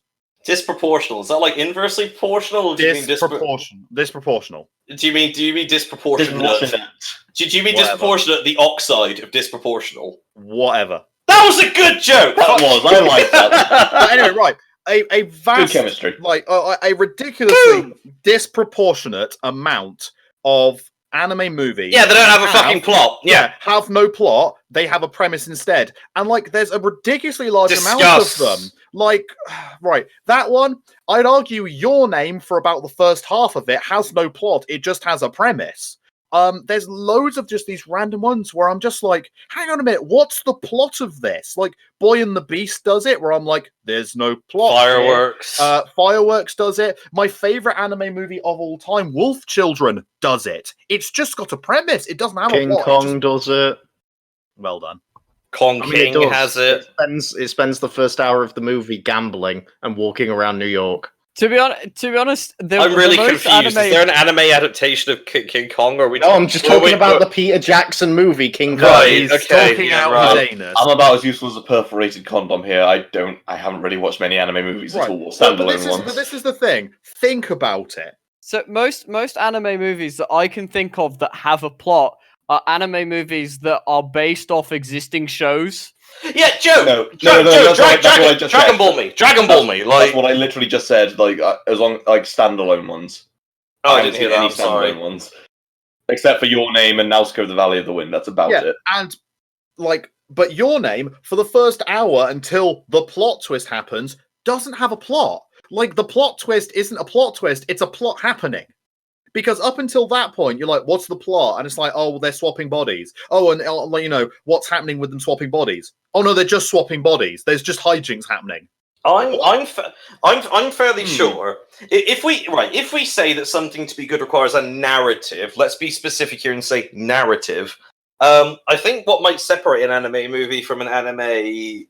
Disproportional. Is that like inversely proportional? Or do you mean Disproportional. Do you mean disproportionate? Disproportionate. Do you mean Whatever. disproportionate? The oxide of disproportional. Whatever. That was a good joke. That was. I like that. But anyway, right. A vast, Good chemistry. like a ridiculously disproportionate amount of anime movies. Yeah, they don't have a fucking plot. Yeah. have no plot. They have a premise instead, and like there's a ridiculously large amount Discuss. of them. Like, right, that one, I'd argue Your Name for about the first half of it has no plot. It just has a premise. There's loads of just these random ones where I'm just like, hang on a minute, what's the plot of this? Like, Boy and the Beast does it, where I'm like, there's no plot. Fireworks. Fireworks does it. My favorite anime movie of all time, Wolf Children, does it. It's just got a premise. It doesn't have King a plot. Kong does it. Well done. Kong I mean, King it does. has it. It spends the first hour of the movie gambling and walking around New York. To be honest, I'm really most confused. Is anime- there an anime adaptation of King Kong? Or are we? No, I'm just talking about the Peter Jackson movie, King Kong. Right. He's okay, talking yeah, out right. his anus. I'm about as useful as a perforated condom here. I haven't really watched many anime movies at all. But Standalone ones. this is the thing. Think about it. So most anime movies that I can think of that have a plot are anime movies that are based off existing shows. Yeah, Joe. No, Dragon Ball me. Dragon Ball me. Like, That's what I literally just said. Like as long like standalone ones. oh, I haven't didn't hear seen that. any I'm sorry. standalone ones, except for Your Name and Nausicaa the Valley of the Wind. That's about it. And like, but Your Name for the first hour until the plot twist happens doesn't have a plot. Like the plot twist isn't a plot twist; it's a plot happening. Because up until that point, you're like, "What's the plot?" And it's like, "Oh, well, they're swapping bodies." Oh, and you know what's happening with them swapping bodies? Oh no, they're just swapping bodies. There's just hijinks happening. I'm fairly sure if we say that something to be good requires a narrative, let's be specific here and say narrative. I think what might separate an anime movie from an anime. Wait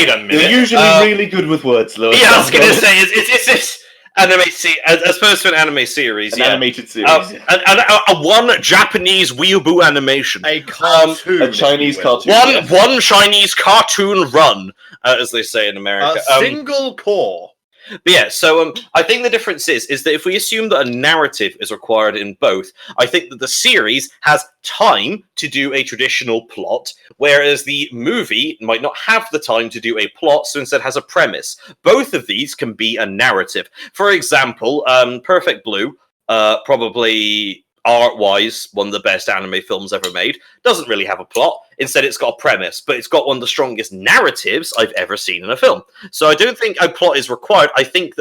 a minute. You're usually really good with words, Lewis. Yeah, I was gonna say is this anime as opposed to an anime series? An animated series. A one Japanese weeaboo animation. A cartoon, a Chinese if you will. cartoon. One Chinese cartoon run, as they say in America. A single core. But yeah, so I think the difference is that if we assume that a narrative is required in both, I think that the series has time to do a traditional plot, whereas the movie might not have the time to do a plot, so instead has a premise. Both of these can be a narrative. For example, Perfect Blue, probably art-wise, one of the best anime films ever made, doesn't really have a plot. Instead, it's got a premise, but it's got one of the strongest narratives I've ever seen in a film. So I don't think a plot is required. I think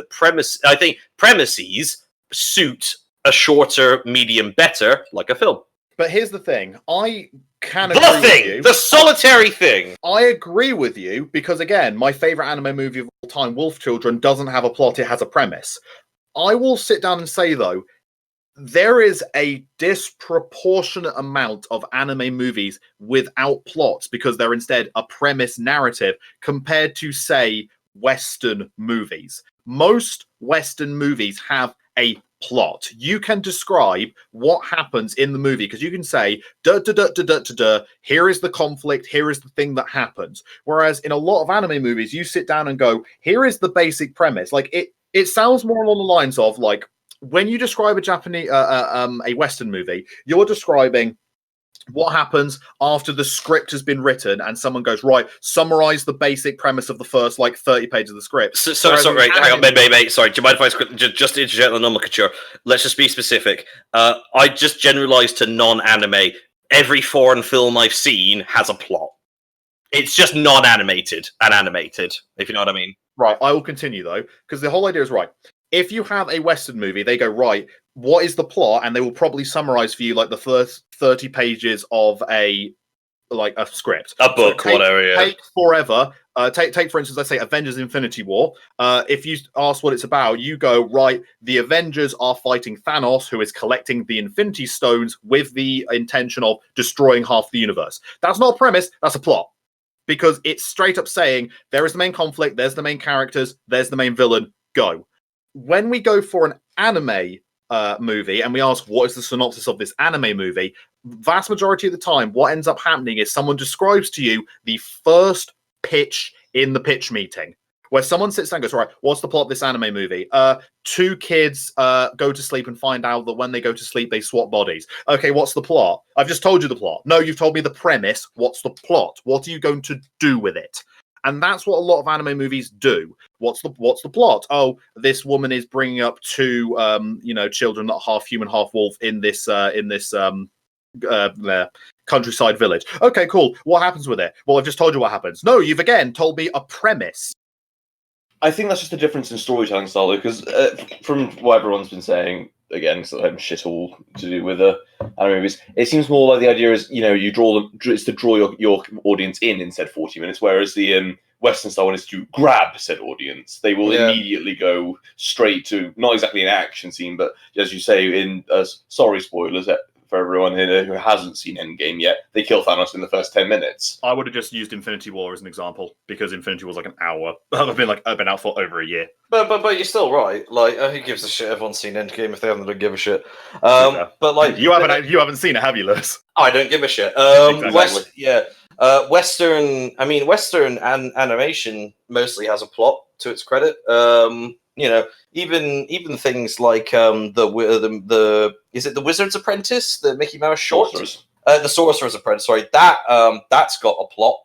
premises suit a shorter medium better, like a film. But here's the thing. I can The agree with thing! you. The solitary thing! I agree with you because, again, my favorite anime movie of all time, Wolf Children, doesn't have a plot. It has a premise. I will sit down and say, though, there is a disproportionate amount of anime movies without plots because they're instead a premise narrative compared to, say, Western movies. Most Western movies have a plot. You can describe what happens in the movie because you can say, here is the conflict, here is the thing that happens. Whereas in a lot of anime movies, you sit down and go, here is the basic premise. Like it sounds more along the lines of like, when you describe a Japanese, a Western movie, you're describing what happens after the script has been written and someone goes, right, summarize the basic premise of the first, 30 pages of the script. Sorry, hang on, mate. Sorry, do you mind if I just interject the nomenclature? Let's just be specific. I just generalized to non-anime. Every foreign film I've seen has a plot. It's just non-animated and animated, if you know what I mean. Right, I will continue, though, because the whole idea is right. If you have a Western movie, they go, right, what is the plot? And they will probably summarize for you like the first 30 pages of a script. A book, whatever, yeah. Take forever. Take, for instance, let's say Avengers Infinity War. If you ask what it's about, you go, right, the Avengers are fighting Thanos, who is collecting the Infinity Stones with the intention of destroying half the universe. That's not a premise, that's a plot. Because it's straight up saying, there is the main conflict, there's the main characters, there's the main villain, go. when we go for an anime movie and we ask what is the synopsis of this anime movie, vast majority of the time, what ends up happening is someone describes to you the first pitch in the pitch meeting, where someone sits down and goes, right, what's the plot of this anime movie? Two kids go to sleep and find out that when they go to sleep, they swap bodies. Okay, what's the plot? I've just told you the plot. No, you've told me the premise. What's the plot? What are you going to do with it? And that's what a lot of anime movies do. What's the plot? Oh, this woman is bringing up two, children that are half human, half wolf in this countryside village. Okay, cool. What happens with it? Well, I've just told you what happens. No, you've again told me a premise. I think that's just a difference in storytelling style, though, because from what everyone's been saying, again, so I'm shit all to do with anime movies, it seems more like the idea is, you draw them, it's to draw your audience in said 40 minutes, whereas the Western style one is to grab said audience. They will immediately go straight to, not exactly an action scene, but as you say, in, sorry, spoilers, for everyone here who hasn't seen Endgame yet, they kill Thanos in the first 10 minutes. I would have just used Infinity War as an example, because Infinity War was like an hour. I've been out for over a year. But you're still right. Like, who gives a shit? Everyone's seen Endgame. If they haven't, don't give a shit. But like, you haven't seen it, have you, Lewis? I don't give a shit. Exactly. Western animation mostly has a plot, to its credit. Even things like the is it the Wizard's Apprentice, the Mickey Mouse short? The Sorcerer's Apprentice. Sorry, that's got a plot.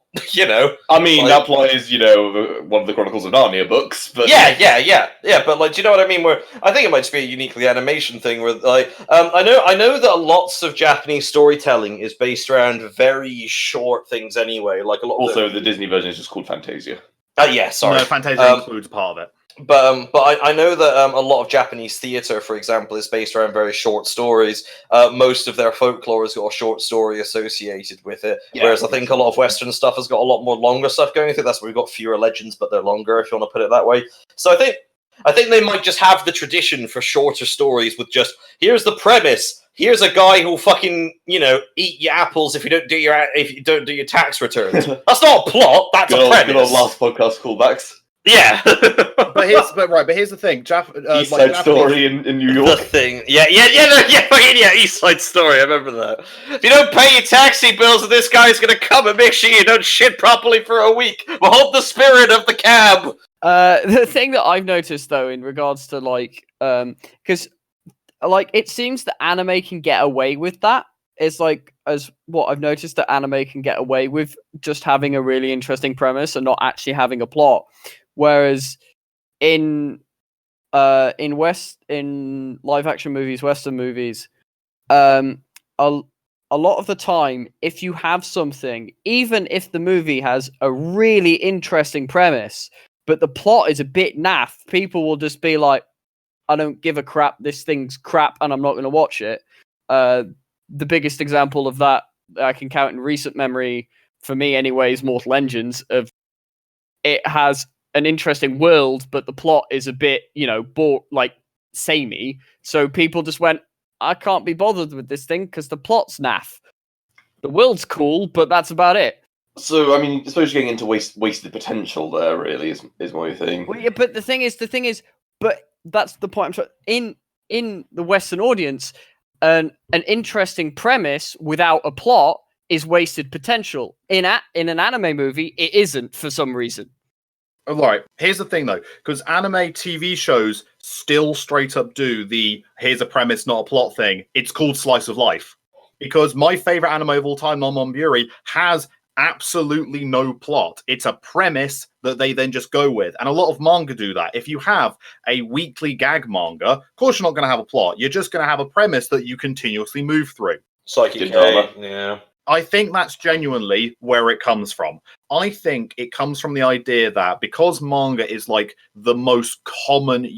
I mean, that plot is one of the Chronicles of Narnia books. But yeah. But like, do you know what I mean? Where I think it might just be a uniquely animation thing. Where like, I know that lots of Japanese storytelling is based around very short things anyway. Like a lot. Also, the Disney version is just called Fantasia. Yeah, sorry. No, Fantasia includes part of it. But I know that a lot of Japanese theatre, for example, is based around very short stories. Most of their folklore has got a short story associated with it, whereas I think a lot of Western stuff has got a lot more longer stuff going through. That's why we've got fewer legends, but they're longer, if you want to put it that way. So I think they might just have the tradition for shorter stories with just, here's the premise. Here's a guy who'll fucking, eat your apples if you don't do your tax returns. That's not a plot. That's a premise. Good old last podcast callbacks. Yeah. but here's the thing. East Side Story in New York. The thing. Yeah, East Side Story. I remember that. If you don't pay your taxi bills, this guy's gonna come and make sure you don't shit properly for a week. Behold the spirit of the cab. The thing that I've noticed, though, in regards to because it seems that anime can get away with that. It's like, as what I've noticed, that anime can get away with just having a really interesting premise and not actually having a plot. Whereas in live action movies, Western movies, a lot of the time, if you have something, even if the movie has a really interesting premise, but the plot is a bit naff, people will just be like, I don't give a crap, this thing's crap, and I'm not going to watch it. The biggest example of that I can count in recent memory, for me anyway, is Mortal Engines. It has an interesting world, but the plot is a bit, samey. So people just went, I can't be bothered with this thing because the plot's naff. The world's cool, but that's about it. So, I mean, I suppose you're getting into wasted potential there, really, is my thing. Well, yeah, but the thing is, but that's the point. I'm trying, in the Western audience, an interesting premise without a plot is wasted potential. In an anime movie, it isn't for some reason. All right. Here's the thing, though, because anime TV shows still straight up do the here's a premise, not a plot thing. It's called slice of life. Because my favorite anime of all time, Non-Monburi, has absolutely no plot. It's a premise that they then just go with. And a lot of manga do that. If you have a weekly gag manga, of course you're not going to have a plot. You're just going to have a premise that you continuously move through. Psychic drama. Yeah. I think that's genuinely where it comes from. I think it comes from the idea that because manga is like the most common the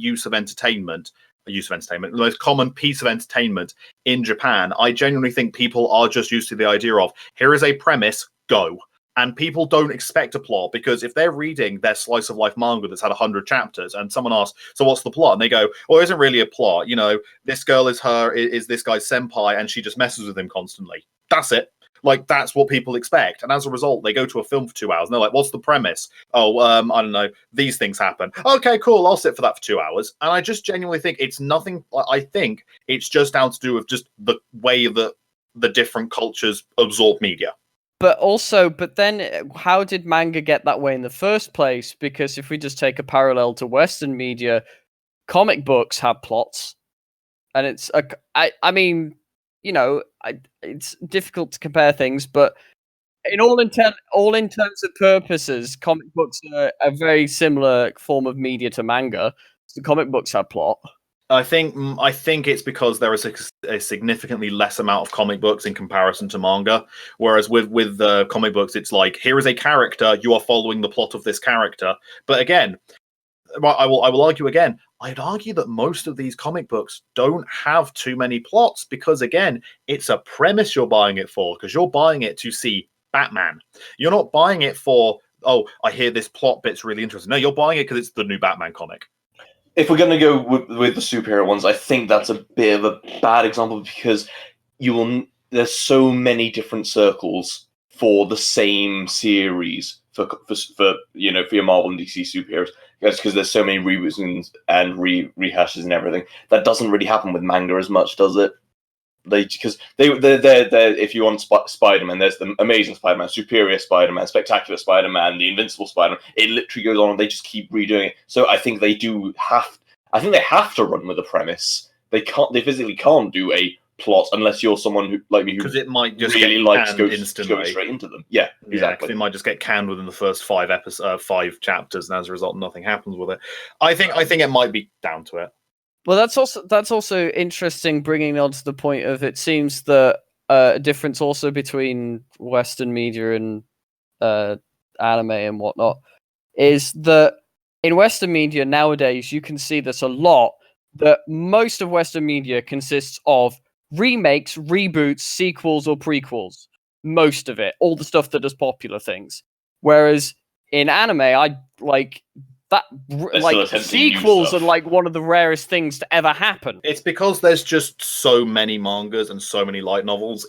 most common piece of entertainment in Japan, I genuinely think people are just used to the idea of, here is a premise, go. And people don't expect a plot, because if they're reading their slice of life manga that's had 100 chapters and someone asks, so what's the plot? And they go, well, it isn't really a plot. This girl is this guy's senpai and she just messes with him constantly. That's it. Like, that's what people expect. And as a result, they go to a film for 2 hours and they're like, what's the premise? Oh, I don't know. These things happen. Okay, cool. I'll sit for that for 2 hours. And I just genuinely think it's nothing. I think it's just down to do with just the way that the different cultures absorb media. But then how did manga get that way in the first place? Because if we just take a parallel to Western media, comic books have plots. And it's, I mean, you know, it's difficult to compare things, but in all intents and purposes, comic books are a very similar form of media to manga. So comic books have plot. I think it's because there is a significantly less amount of comic books in comparison to manga. Whereas with comic books, it's like, here is a character, you are following the plot of this character. But again, I will argue again. I'd argue that most of these comic books don't have too many plots because, again, it's a premise you're buying it for, because you're buying it to see Batman. You're not buying it for, oh, I hear this plot bit's really interesting. No, you're buying it because it's the new Batman comic. If we're going to go with the superhero ones, I think that's a bit of a bad example because there's so many different circles for the same series for your Marvel and DC superheroes. Because there's so many reboots and rehashes and everything. That doesn't really happen with manga as much, does it? Because they're if you want Spider-Man, there's the Amazing Spider-Man, Superior Spider-Man, Spectacular Spider-Man, the Invincible Spider-Man. It literally goes on, and they just keep redoing it. So I think they have to run with a premise. They physically can't do a plot unless you're someone who, like me, who because it might just really get likes canned to go straight into them. Yeah, exactly. It might just get canned within the first 5 chapters, and as a result, nothing happens with it. I think it might be down to it. Well, that's also interesting. Bringing on to the point of, it seems that a difference also between Western media and anime and whatnot is that in Western media nowadays you can see this a lot. That most of Western media consists of remakes, reboots, sequels, or prequels. Most of it, all the stuff that does popular things. Whereas in anime, I like that. Like sequels are like one of the rarest things to ever happen. It's because there's just so many mangas and so many light novels.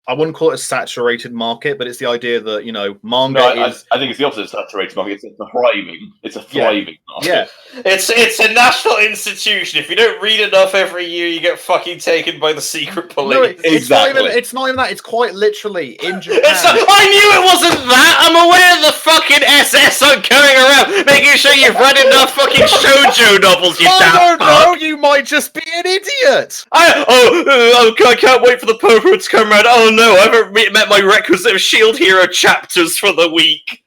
I wouldn't call it a saturated market, but it's the idea that, manga is... I think it's the opposite of saturated market. It's a thriving market. Yeah. It's a national institution. If you don't read enough every year, you get fucking taken by the secret police. No, exactly. It's not even that. It's quite literally in Japan. I knew it wasn't that. I'm aware of the fucking SS are going around, making sure you've read enough fucking shoujo novels, you I don't damn know. fuck. You might just be an idiot. I can't wait for the poker to come around. Oh no, I haven't met my requisite of Shield Hero chapters for the week.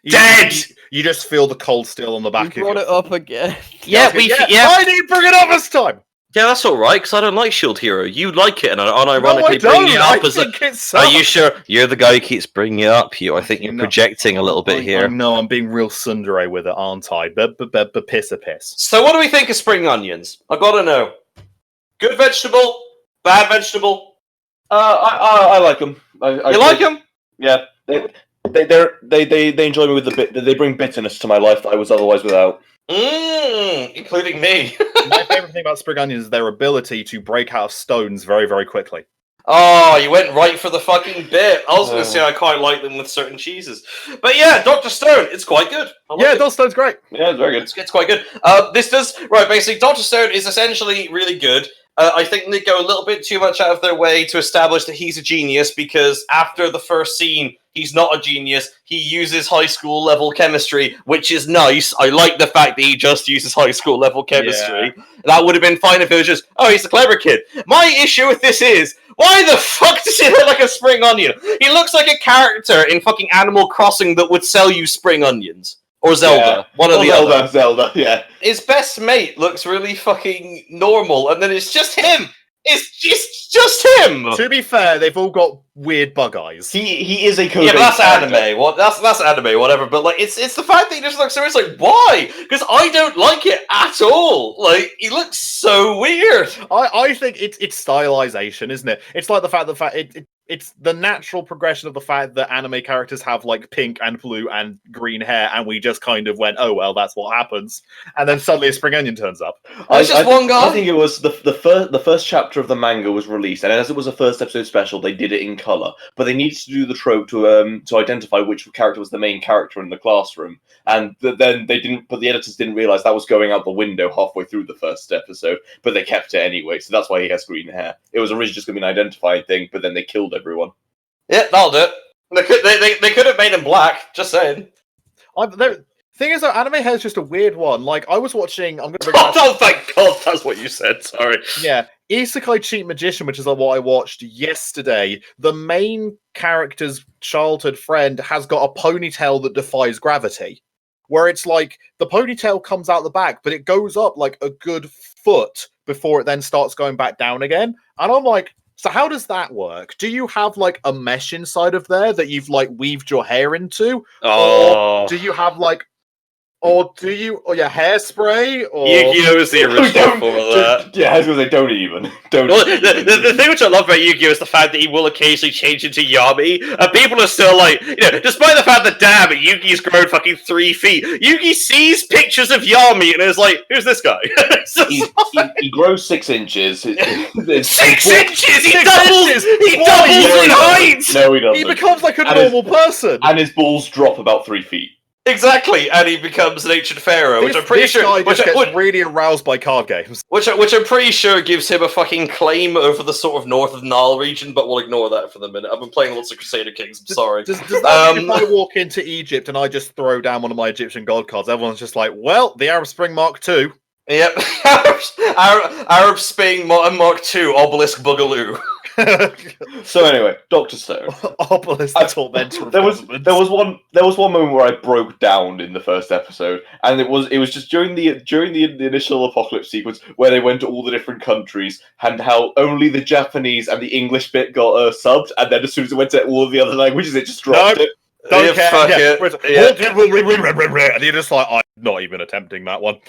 Dead! You just feel the cold steel on the back of You brought it up again. Yeah, I didn't bring it up this time. Yeah, that's all right, because I don't like Shield Hero. You like it, and unironically bringing it up as a... Are you sure? You're the guy who keeps bringing it up, Hugh. I think you're projecting a little bit here. No, I'm being real tsundere with it, aren't I? Piss. So what do we think of spring onions? I gotta know. Good vegetable? Bad vegetable? I like them. You like them? Yeah. They enjoy me with the bit. They bring bitterness to my life that I was otherwise without. Including me. My favorite thing about spring onions is their ability to break out of stones very, very quickly. Oh, you went right for the fucking bit. I was going to say I quite like them with certain cheeses. But yeah, Dr. Stone, it's quite good. Dr. Stone's great. Yeah, it's very good. It's quite good. Basically, Dr. Stone is essentially really good. I think they go a little bit too much out of their way to establish that he's a genius, because after the first scene, he's not a genius. He uses high school level chemistry, which is nice. I like the fact that he just uses high school level chemistry. Yeah. That would have been fine if it was just, oh, he's a clever kid. My issue with this is, why the fuck does he look like a spring onion? He looks like a character in fucking Animal Crossing that would sell you spring onions. Or Zelda. One of the other. Zelda, yeah. His best mate looks really fucking normal, and then it's just him. It's just him. To be fair, they've all got weird bug eyes. He is a code. Yeah, but that's anime. Well, that's anime, whatever. But like, it's the fact that he just looks so. It's like, why? Because I don't like it at all. Like, he looks so weird. I think it's stylization, isn't it? It's like the fact it's the natural progression of the fact that anime characters have like pink and blue and green hair, and we just kind of went, oh well, that's what happens, and then suddenly a spring onion turns up. It's just one guy. I think it was the first chapter of the manga was released, and as it was a first episode special, they did it in color. But they needed to do the trope to identify which character was the main character in the classroom, and then they didn't. But the editors didn't realize that was going out the window halfway through the first episode. But they kept it anyway, so that's why he has green hair. It was originally just going to be an identifying thing, but then they killed everyone. Yeah, that'll do it. They could have made him black. Just saying. Thing is, though, anime hair is just a weird one. Like, I was watching. I'm gonna. Oh, thank God, that's what you said. Sorry. Yeah, Isekai Cheat Magician, which is what I watched yesterday. The main character's childhood friend has got a ponytail that defies gravity, where it's like the ponytail comes out the back, but it goes up like a good foot before it then starts going back down again. And I'm like, so how does that work? Do you have like a mesh inside of there that you've like weaved your hair into? Oh. Or do you have like, or your hairspray? Or Yu-Gi-Oh is the original form of that. Yeah, I was going to say, don't even. Well, the thing which I love about Yu-Gi-Oh is the fact that he will occasionally change into Yami, and people are still like, despite the fact that, damn, Yugi's grown fucking 3 feet, Yugi sees pictures of Yami and is like, who's this guy? He grows 6 inches. 6 inches! He doubles in height! No, he doesn't. He becomes like a normal person. And his balls drop about 3 feet. Exactly, and he becomes an ancient pharaoh, which I'm pretty sure gets really aroused by card games. Which I'm pretty sure gives him a fucking claim over the sort of north of Nile region, but we'll ignore that for the minute. I've been playing lots of Crusader Kings, I'm sorry. Does that mean if I walk into Egypt and I just throw down one of my Egyptian god cards, everyone's just like, well, the Arab Spring Mark II. Yep. Arab Spring Mark II, Obelisk Boogaloo. So anyway, Dr. Stone. Obelisk the tormentor. There was one moment where I broke down in the first episode, and it was just during the initial apocalypse sequence where they went to all the different countries and how only the Japanese and the English bit got subbed, and then as soon as it went to all of the other languages, it just dropped it. Don't care. Fuck it. And you're just like, I'm not even attempting that one.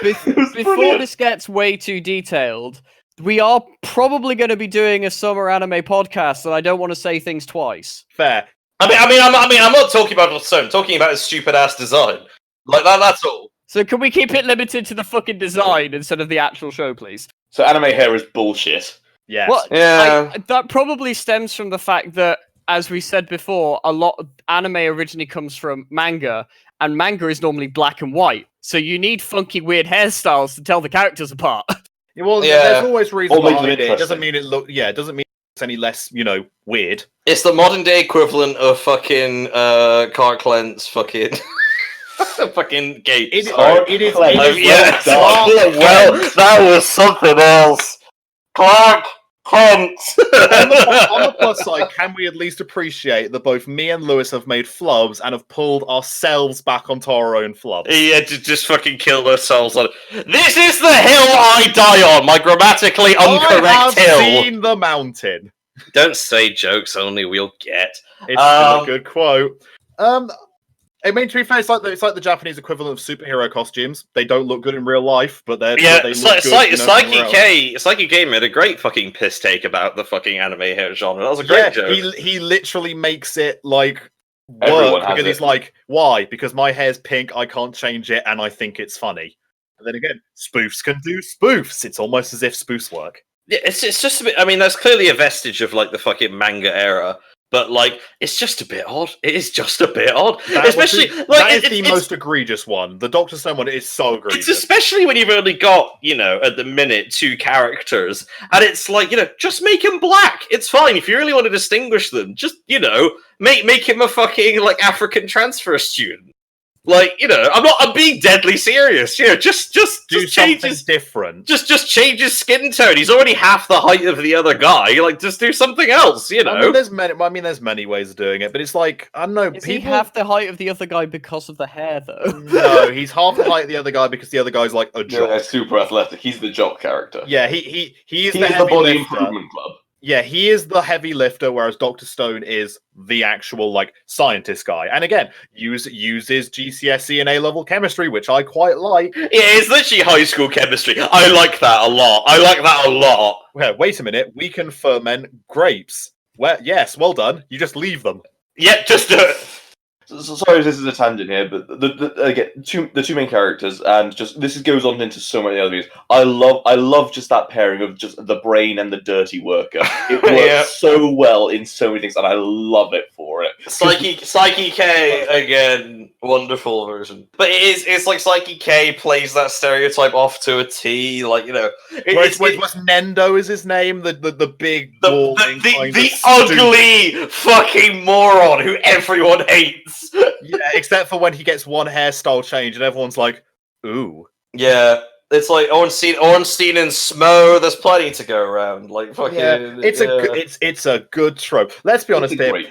Before this gets way too detailed, we are probably going to be doing a summer anime podcast, and I don't want to say things twice. Fair. I'm not talking about the I'm talking about his stupid ass design. Like that. That's all. So can we keep it limited to the fucking design instead of the actual show, please? So anime hair is bullshit. Yes. Well, yeah. That probably stems from the fact that, as we said before, a lot of anime originally comes from manga, and manga is normally black and white. So you need funky, weird hairstyles to tell the characters apart. There's always reason behind it. It doesn't interesting. mean it doesn't mean it's any less, weird. It's the modern day equivalent of fucking Clark Kent's fucking fucking gate. It is. Well, that was something else. Clark Kent. On the plus side, can we at least appreciate that both me and Lewis have made flubs and have pulled ourselves back onto our own flubs? Yeah, to just fucking kill ourselves on it. This is the hill I die on, my grammatically incorrect I have hill. seen the mountain. Don't say jokes only we'll get. It's still a good quote. I mean, to be fair, it's like the Japanese equivalent of superhero costumes. They don't look good in real life, but they look good. Psyche K made a great fucking piss take about the fucking anime hair genre. That was a great joke. He literally makes it like Everyone work has because it. he's like, why? Because my hair's pink, I can't change it, and I think it's funny. And then again, spoofs can do spoofs. It's almost as if spoofs work. Yeah, it's just a bit. I mean, there's clearly a vestige of like the fucking manga era. But, like, it's just a bit odd. It is just a bit odd. Especially, that is the most egregious one. The Dr. Stone one is so egregious. It's especially when you've only got, at the minute, 2 characters. And it's like, just make him black. It's fine. If you really want to distinguish them, just, make him a fucking, like, African transfer student. Like, I'm being deadly serious. Just do something different. Just change his skin tone. He's already half the height of the other guy. Like, just do something else, I mean, there's many ways of doing it, but it's like, I don't know. Is he half the height of the other guy because of the hair, though? No, he's half the height of the other guy because the other guy's like a jock. Yeah, super athletic. He's the jock character. Yeah, he is the the heavy body lifter. improvement club. Yeah, he is the heavy lifter, whereas Dr. Stone is the actual, like, scientist guy. And again, uses GCSE and A-level chemistry, which I quite like. Yeah, it's literally high school chemistry. I like that a lot. Well, wait a minute. We can ferment grapes. Well, yes, well done. You just leave them. Yep, just do it. So sorry if this is a tangent here, but again, the two main characters, and just this goes on into so many other things. I love just that pairing of just the brain and the dirty worker. It works so well in so many things, and I love it for it. Psyche K again, wonderful version. But it's like Psyche K plays that stereotype off to a T. Like, you know, What's Nendo is his name? The big the ugly fucking moron who everyone hates. Yeah, except for when he gets one hairstyle change and everyone's like, ooh. Yeah, it's like Ornstein and Smo. There's plenty to go around. Like fucking, it's a good trope. Let's be honest here.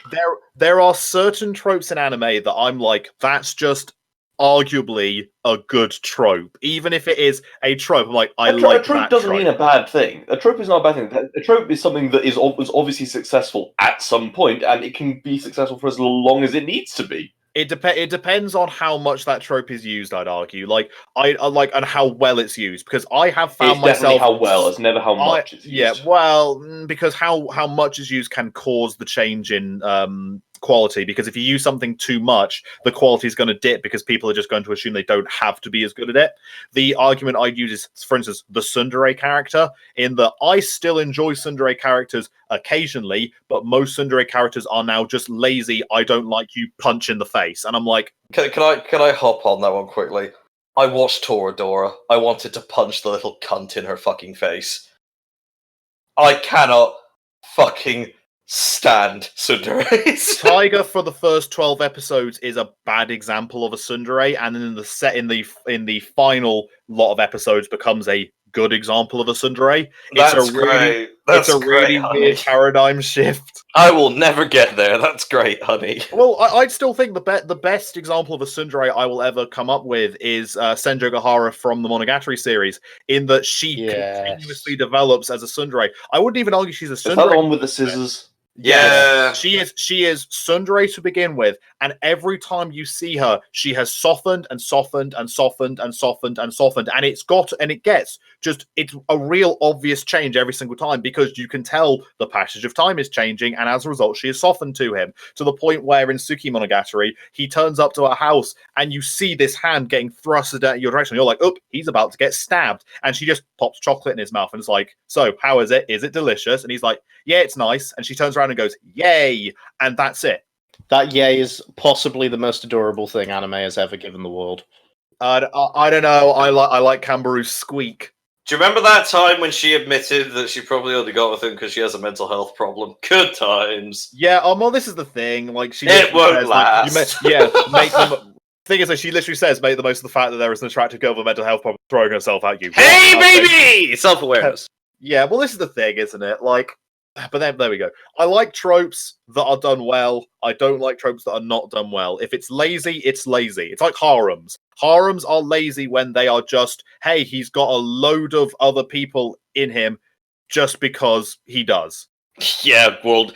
There are certain tropes in anime that I'm like, that's just arguably a good trope, even if it is a trope. I'm like, a trope doesn't mean a bad thing. A trope is not a bad thing. A trope is something that was obviously successful at some point, and it can be successful for as long as it needs to be. It depends on how much that trope is used. I'd argue, and how well it's used, because I have found myself how well. It's never how much it's used. Yeah, well, because how much is used can cause the change in quality, because if you use something too much, the quality is going to dip because people are just going to assume they don't have to be as good at it. The argument I'd use is, for instance, the tsundere character, in that I still enjoy tsundere characters occasionally, but most tsundere characters are now just lazy, I don't like you, punch in the face. And I'm like, can I hop on that one quickly? I watched Toradora. I wanted to punch the little cunt in her fucking face. I cannot fucking stand tsunderes. Tiger for the first 12 episodes is a bad example of a tsundere, and then in the final lot of episodes becomes a good example of a tsundere. That's great. It's a really weird paradigm shift. I will never get there. That's great, honey. Well, I'd still think the best example of a tsundere I will ever come up with is Senjo Gahara from the Monogatari series, in that she continuously develops as a tsundere. I wouldn't even argue she's a tsundere. Is that the one with the scissors? Yeah, she is tsundere to begin with, and every time you see her, she has softened and softened and softened and softened and softened, and it gets just, it's a real obvious change every single time, because you can tell the passage of time is changing, and as a result, she is softened to him, to the point where in Suki Monogatari, he turns up to her house, and you see this hand getting thrusted at your direction. You're like, oh, he's about to get stabbed, and she just pops chocolate in his mouth, and it's like, so how is it? Is it delicious? And he's like, yeah, it's nice. And she turns around and goes, yay, and that's it. That yay is possibly the most adorable thing anime has ever given the world. I don't know. I like Kambaru's squeak. Do you remember that time when she admitted that she probably only got with him because she has a mental health problem? Good times. Yeah. Well, this is the thing. Like, she it won't last. Make them. Thing is, she literally says, make the most of the fact that there is an attractive girl with a mental health problem throwing herself at you. Hey, baby! Self-awareness. Yeah. Well, this is the thing, isn't it? Like. But then, there we go. I like tropes that are done well. I don't like tropes that are not done well. If it's lazy, it's lazy. It's like harems. Harems are lazy when they are just, hey, he's got a load of other people in him just because he does. Yeah, world,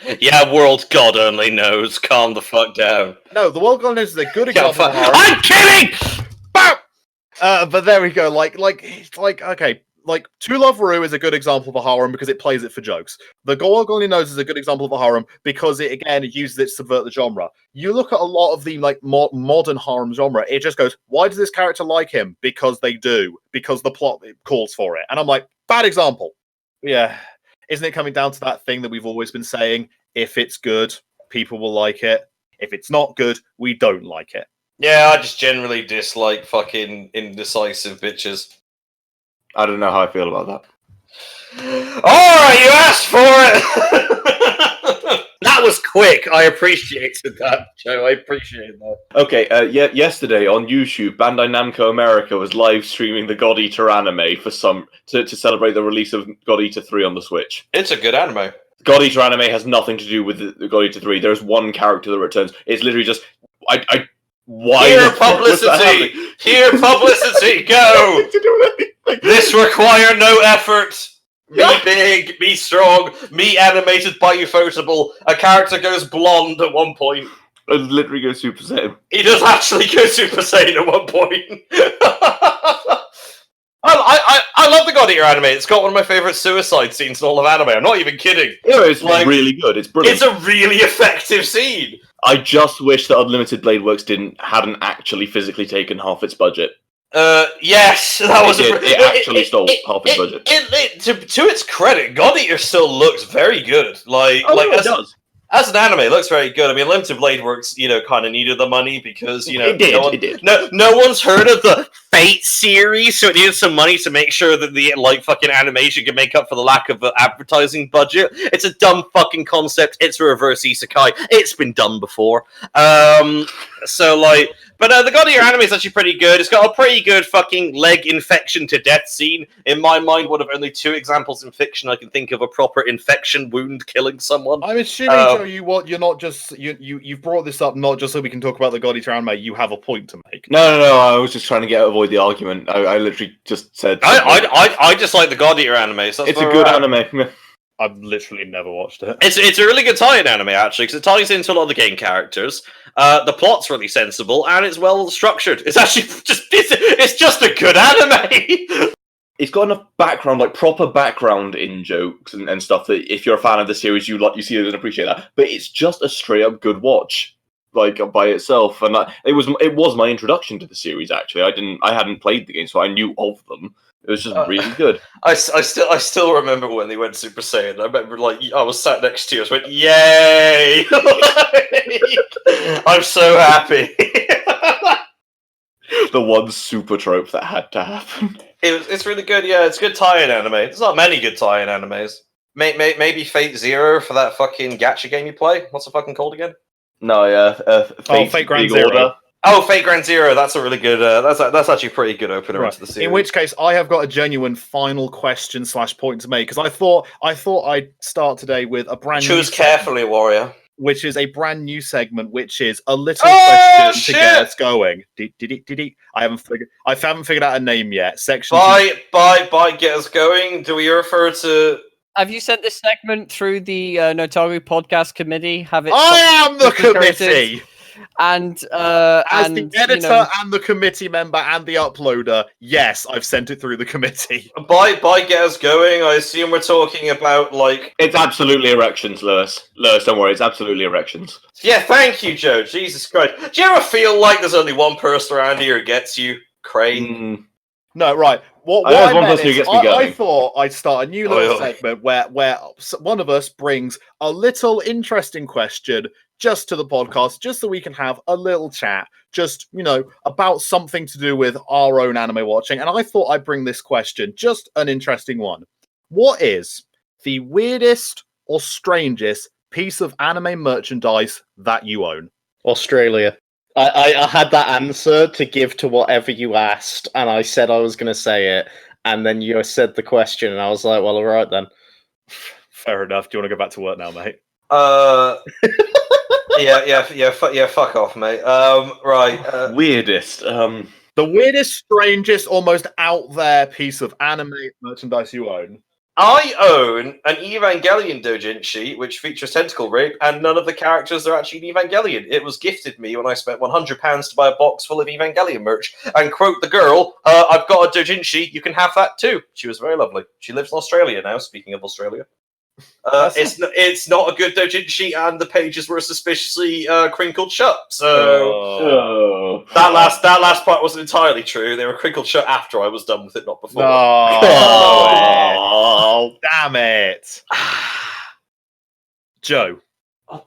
God only knows. Calm the fuck down. No, the world God only knows is a good example of harem. I'm kidding! But there we go. Like, okay. Like, To Love Ru is a good example of a harem because it plays it for jokes. The World Only Knows is a good example of a harem because it, again, uses it to subvert the genre. You look at a lot of the, like, modern harem genre, it just goes, why does this character like him? Because they do. Because the plot calls for it. And I'm like, bad example. Yeah. Isn't it coming down to that thing that we've always been saying? If it's good, people will like it. If it's not good, we don't like it. Yeah, I just generally dislike fucking indecisive bitches. I don't know how I feel about that. Alright, you asked for it! That was quick. I appreciated that, Joe. I appreciate that. Okay, yesterday on YouTube, Bandai Namco America was live streaming the God Eater anime for to celebrate the release of God Eater 3 on the Switch. It's a good anime. God Eater anime has nothing to do with the God Eater 3. There's one character that returns. It's literally just why Here, publicity! Here, publicity! Go! This require no effort. Be big, be strong, be animated biphotable. A character goes blonde at one point. It literally goes Super Saiyan. He does actually go Super Saiyan at one point. I I love the God Eater anime. It's got one of my favorite suicide scenes in all of anime. I'm not even kidding. Yeah, it's really good. It's brilliant. It's a really effective scene. I just wish that Unlimited Blade Works hadn't actually physically taken half its budget. Yes, that was it actually stole half its budget. To its credit, God Eater still looks very good. It does. As an anime, it looks very good. I mean, Limited Blade Works, kind of needed the money because, it did. No one's heard of the Fate series, so it needed some money to make sure that the fucking animation could make up for the lack of advertising budget. It's a dumb fucking concept. It's a reverse isekai. It's been done before. But the God Eater anime is actually pretty good. It's got a pretty good fucking leg infection to death scene. In my mind, one of only 2 examples in fiction I can think of a proper infection wound killing someone. I'm assuming, Joe, you're not just you've brought this up not just so we can talk about the God Eater anime. You have a point to make. No. I was just trying to avoid the argument. I literally just said. I just like the God Eater anime. So it's a good anime. I've literally never watched it. It's a really good tie-in anime, actually, because it ties into a lot of the game characters. The plot's really sensible, and it's well structured. It's actually it's just a good anime. It's got enough background, like proper background in jokes and stuff that if you're a fan of the series, you see it and appreciate that. But it's just a straight up good watch, like by itself. And it was my introduction to the series. Actually, I hadn't played the game, so I knew of them. It was just really good. I still remember when they went Super Saiyan. I remember, I was sat next to you. I went, "Yay!" I'm so happy. The one super trope that had to happen. It's really good. Yeah, it's good tie-in anime. There's not many good tie-in animes. Maybe Fate Zero for that fucking gacha game you play. What's it fucking called again? No, yeah. Fate Grand Zero. Order. Oh, Fate Grand Zero. That's a really good. That's actually a pretty good opener into the series. In which case, I have got a genuine final question / point to make because I thought I'd start today with a brand. Choose carefully, warrior. Which is a brand new segment, which is a little question to get us going. I haven't figured out a name yet. Section by get us going. Do we refer to? Have you sent this segment through the Nottaku podcast committee? I am the committee. And as the editor and the committee member and the uploader, yes, I've sent it through the committee. By get us going, I assume we're talking about it's absolutely erections, Lewis. Lewis, don't worry, it's absolutely erections. Yeah, thank you, Joe. Jesus Christ, do you ever feel like there's only one person around here who gets you, Crane? No, right. What I I one meant person who is, gets me going. I thought I'd start a new little segment where one of us brings a little interesting question just to the podcast, just so we can have a little chat, just, about something to do with our own anime watching. And I thought I'd bring this question, just an interesting one. What is the weirdest or strangest piece of anime merchandise that you own? Australia. I had that answer to give to whatever you asked, and I said I was going to say it, and then you said the question, and I was like, well, all right then. Fair enough. Do you want to go back to work now, mate? Yeah, fuck off, mate. Right. Weirdest. The weirdest, strangest, almost out there piece of anime merchandise you own. I own an Evangelion doujinshi which features tentacle rape, and none of the characters are actually in Evangelion. It was gifted me when I spent £100 to buy a box full of Evangelion merch. And quote the girl, I've got a doujinshi, you can have that too. She was very lovely. She lives in Australia now, speaking of Australia. It's not a good doujinshi, and the pages were suspiciously crinkled shut. So that last part wasn't entirely true. They were crinkled shut after I was done with it, not before. Oh, damn it, Joe. I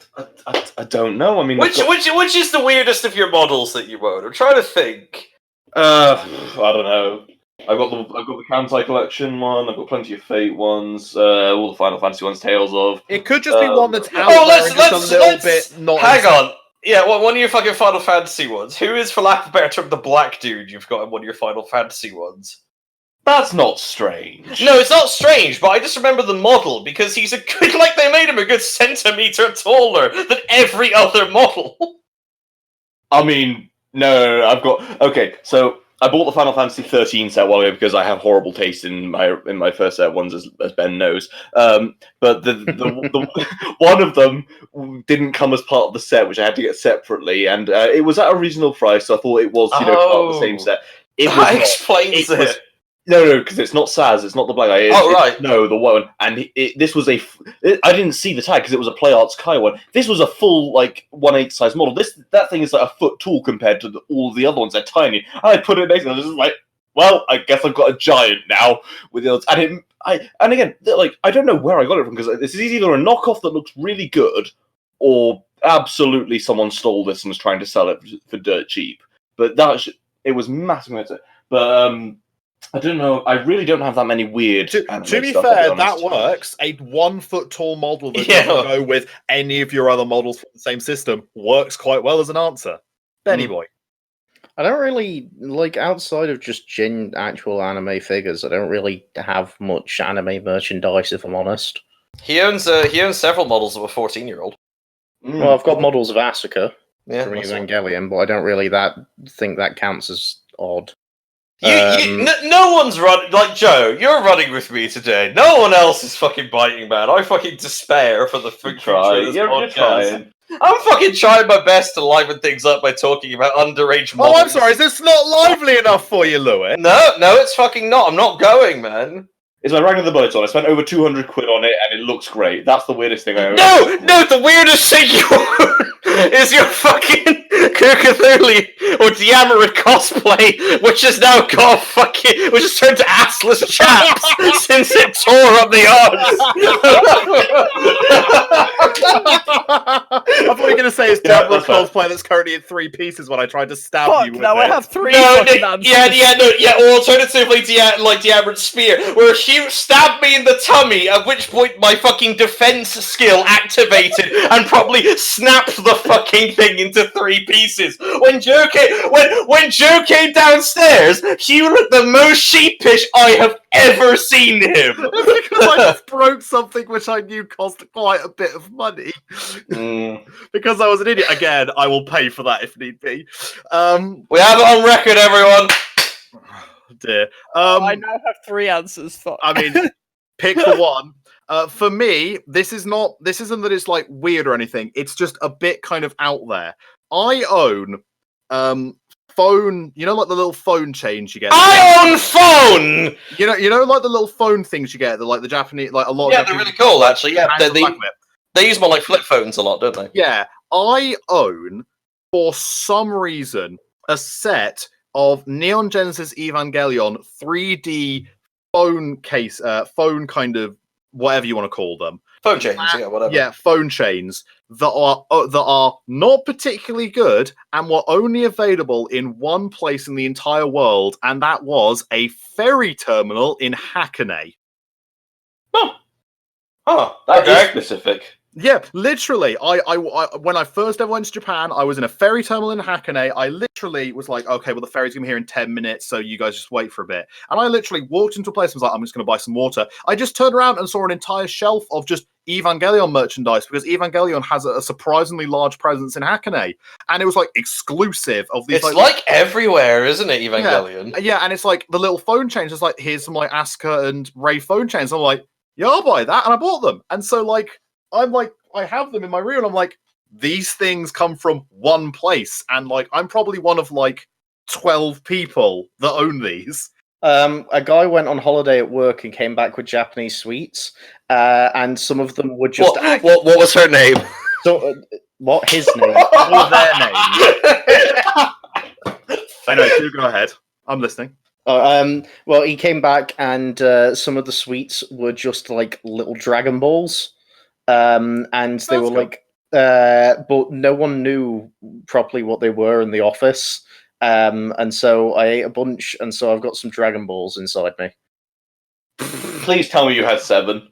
don't know. I mean, which is the weirdest of your models that you own? I'm trying to think. I don't know. I've got the Kantai collection one. I've got plenty of Fate ones. All the Final Fantasy ones. Tales of. It could just be one that's out there and just a little bit not. Hang on. Yeah, one of your fucking Final Fantasy ones. Who is, for lack of a better term, the black dude you've got in one of your Final Fantasy ones? That's not strange. No, it's not strange, but I just remember the model because he's a good. Like they made him a good centimeter taller than every other model. I mean, no, I've got. Okay, so. I bought the Final Fantasy 13 set while ago because I have horrible taste in my first set ones, as Ben knows. But the one of them didn't come as part of the set, which I had to get separately, and it was at a reasonable price. So I thought it was part of the same set. It that explains it. No, because it's not Saz. It's not the black guy. Right. No, the white one. And this was I didn't see the tag because it was a Play Arts Kai one. This was a full 1/8 size model. That thing is like a foot tall compared to all the other ones. They're tiny. And I put it next to them. I was just like, well, I guess I've got a giant now with the others. And again, I don't know where I got it from because this is either a knockoff that looks really good, or absolutely someone stole this and was trying to sell it for dirt cheap. But it was massive. But I don't know. I really don't have that many weird. To be fair, that works. A 1 foot tall model that doesn't go with any of your other models from the same system works quite well as an answer. Benny boy. I don't really outside of just actual anime figures. I don't really have much anime merchandise, if I'm honest. He owns several models of a 14-year-old. Well, I've got models of Asuka from Evangelion, but I don't really think that counts as odd. No one's running like Joe. You're running with me today. No one else is fucking biting, man. I fucking despair for the future of this podcast. Trying. I'm fucking trying my best to liven things up by talking about underage models. Oh, I'm sorry. Is this not lively enough for you, Louis? No, it's fucking not. I'm not going, man. Is my Rang of the Bullets on? I spent over 200 quid on it, and it looks great. That's the weirdest thing I ever. No, the weirdest thing you is your fucking Cthulhu or Diamarid cosplay, which has now got which has turned to assless chaps since it tore up the odds. I thought you were going to say it's Diamarid cosplay that's currently in 3 pieces when I tried to stab you with now it. I have 3 answers. Or alternatively, Diamarid Spear, where Hugh stabbed me in the tummy, at which point my fucking defense skill activated and probably snapped the fucking thing into 3 pieces. When Joe came downstairs, Hugh looked the most sheepish I have ever seen him. Because I just broke something which I knew cost quite a bit of money. Because I was an idiot. Again, I will pay for that if need be. We have it on record, everyone. Dear. I now have 3 answers for. I mean, pick the one. For me, this isn't that it's weird or anything. It's just a bit kind of out there. I own phone. You know, the little phone chains you get. I own phone. You know, the little phone things you get. The Japanese, a lot. Yeah, they're really cool, actually. Yeah, they use more flip phones a lot, don't they? Yeah, I own, for some reason, a set of Neon Genesis Evangelion 3D phone case, phone kind of whatever you want to call them. Phone chains, whatever. Yeah, phone chains that are not particularly good and were only available in one place in the entire world, and that was a ferry terminal in Hakone. That is specific. Yeah, literally. I when I first ever went to Japan, I was in a ferry terminal in Hakone. I literally was like, okay, well, the ferry's gonna be here in 10 minutes, so you guys just wait for a bit. And I literally walked into a place and was like, I'm just gonna buy some water. I just turned around and saw an entire shelf of just Evangelion merchandise, because Evangelion has a surprisingly large presence in Hakone. And it was exclusive of these. It's everywhere, isn't it, Evangelion? Yeah, and it's the little phone chains. It's here's some Asuka and Ray phone chains. I'm like, yeah, I'll buy that, and I bought them. And so I have them in my room, and I'm these things come from one place, and I'm probably one of 12 people that own these. A guy went on holiday at work and came back with Japanese sweets, and some of them were just. What was her name? So, what his name? Or their name. Anyway, do go ahead. I'm listening. Well, he came back, and some of the sweets were just little Dragon Balls. And they were cool. But no one knew properly what they were in the office. And so I ate a bunch, and so I've got some Dragon Balls inside me. Please tell me you had 7.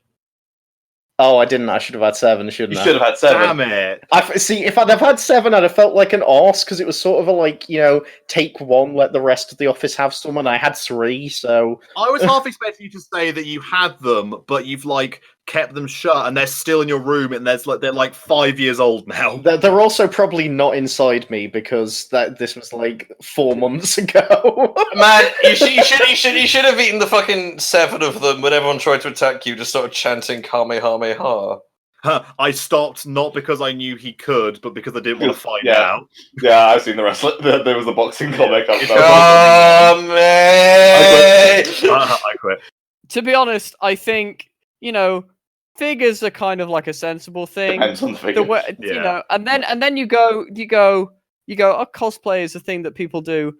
Oh, I didn't. I should have had 7, shouldn't I? You should have had 7. Damn it. If I'd have had 7, I'd have felt like an arse, because it was sort of take 1, let the rest of the office have some, and I had 3, so... I was half expecting you to say that you had them, but you've kept them shut, and they're still in your room, and they're 5 years old now. They're also probably not inside me, because this was 4 months ago. Man, you should have eaten the fucking 7 of them when everyone tried to attack you, just sort of chanting Kamehameha. I stopped not because I knew he could, but because I didn't want to find out. Yeah, I've seen the rest. There was the boxing comic. I quit. To be honest, I think, figures are kind of like a sensible thing. Depends on the figure. Yeah. And then you go, oh, cosplay is a thing that people do.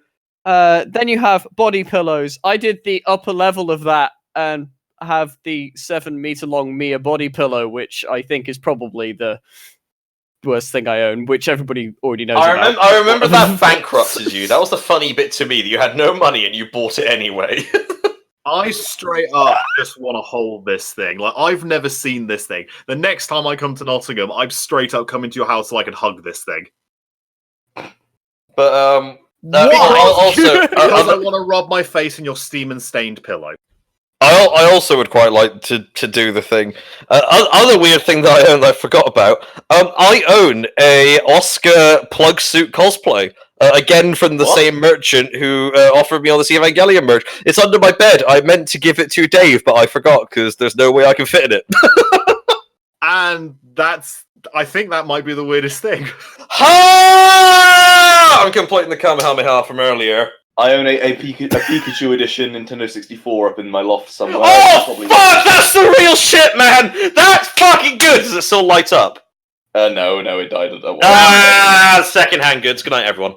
Then you have body pillows. I did the upper level of that and have the 7-meter long Miia Body Pillow, which I think is probably the worst thing I own, which everybody already knows about. I remember that bankrupted you. That was the funny bit to me, that you had no money and you bought it anyway. I straight up just want to hold this thing. Like, I've never seen this thing. The next time I come to Nottingham, I'm straight up coming to your house so I can hug this thing. But Why? also, Because I want to rub my face in your steam and stained pillow. I also would quite like to do the thing. Other weird thing that I own that I forgot about. I own a Oscar plug suit cosplay. Again from the same merchant who offered me all this Evangelion merch. It's under my bed. I meant to give it to Dave, but I forgot because there's no way I can fit in it. And I think that might be the weirdest thing. Ha! I'm completing the Kamehameha from earlier. I own a Pikachu edition Nintendo 64 up in my loft somewhere. Oh, fuck! That's the real shit, man! That's fucking good! Does it still light up? No, it died at that one. Second-hand goods. Good night, everyone.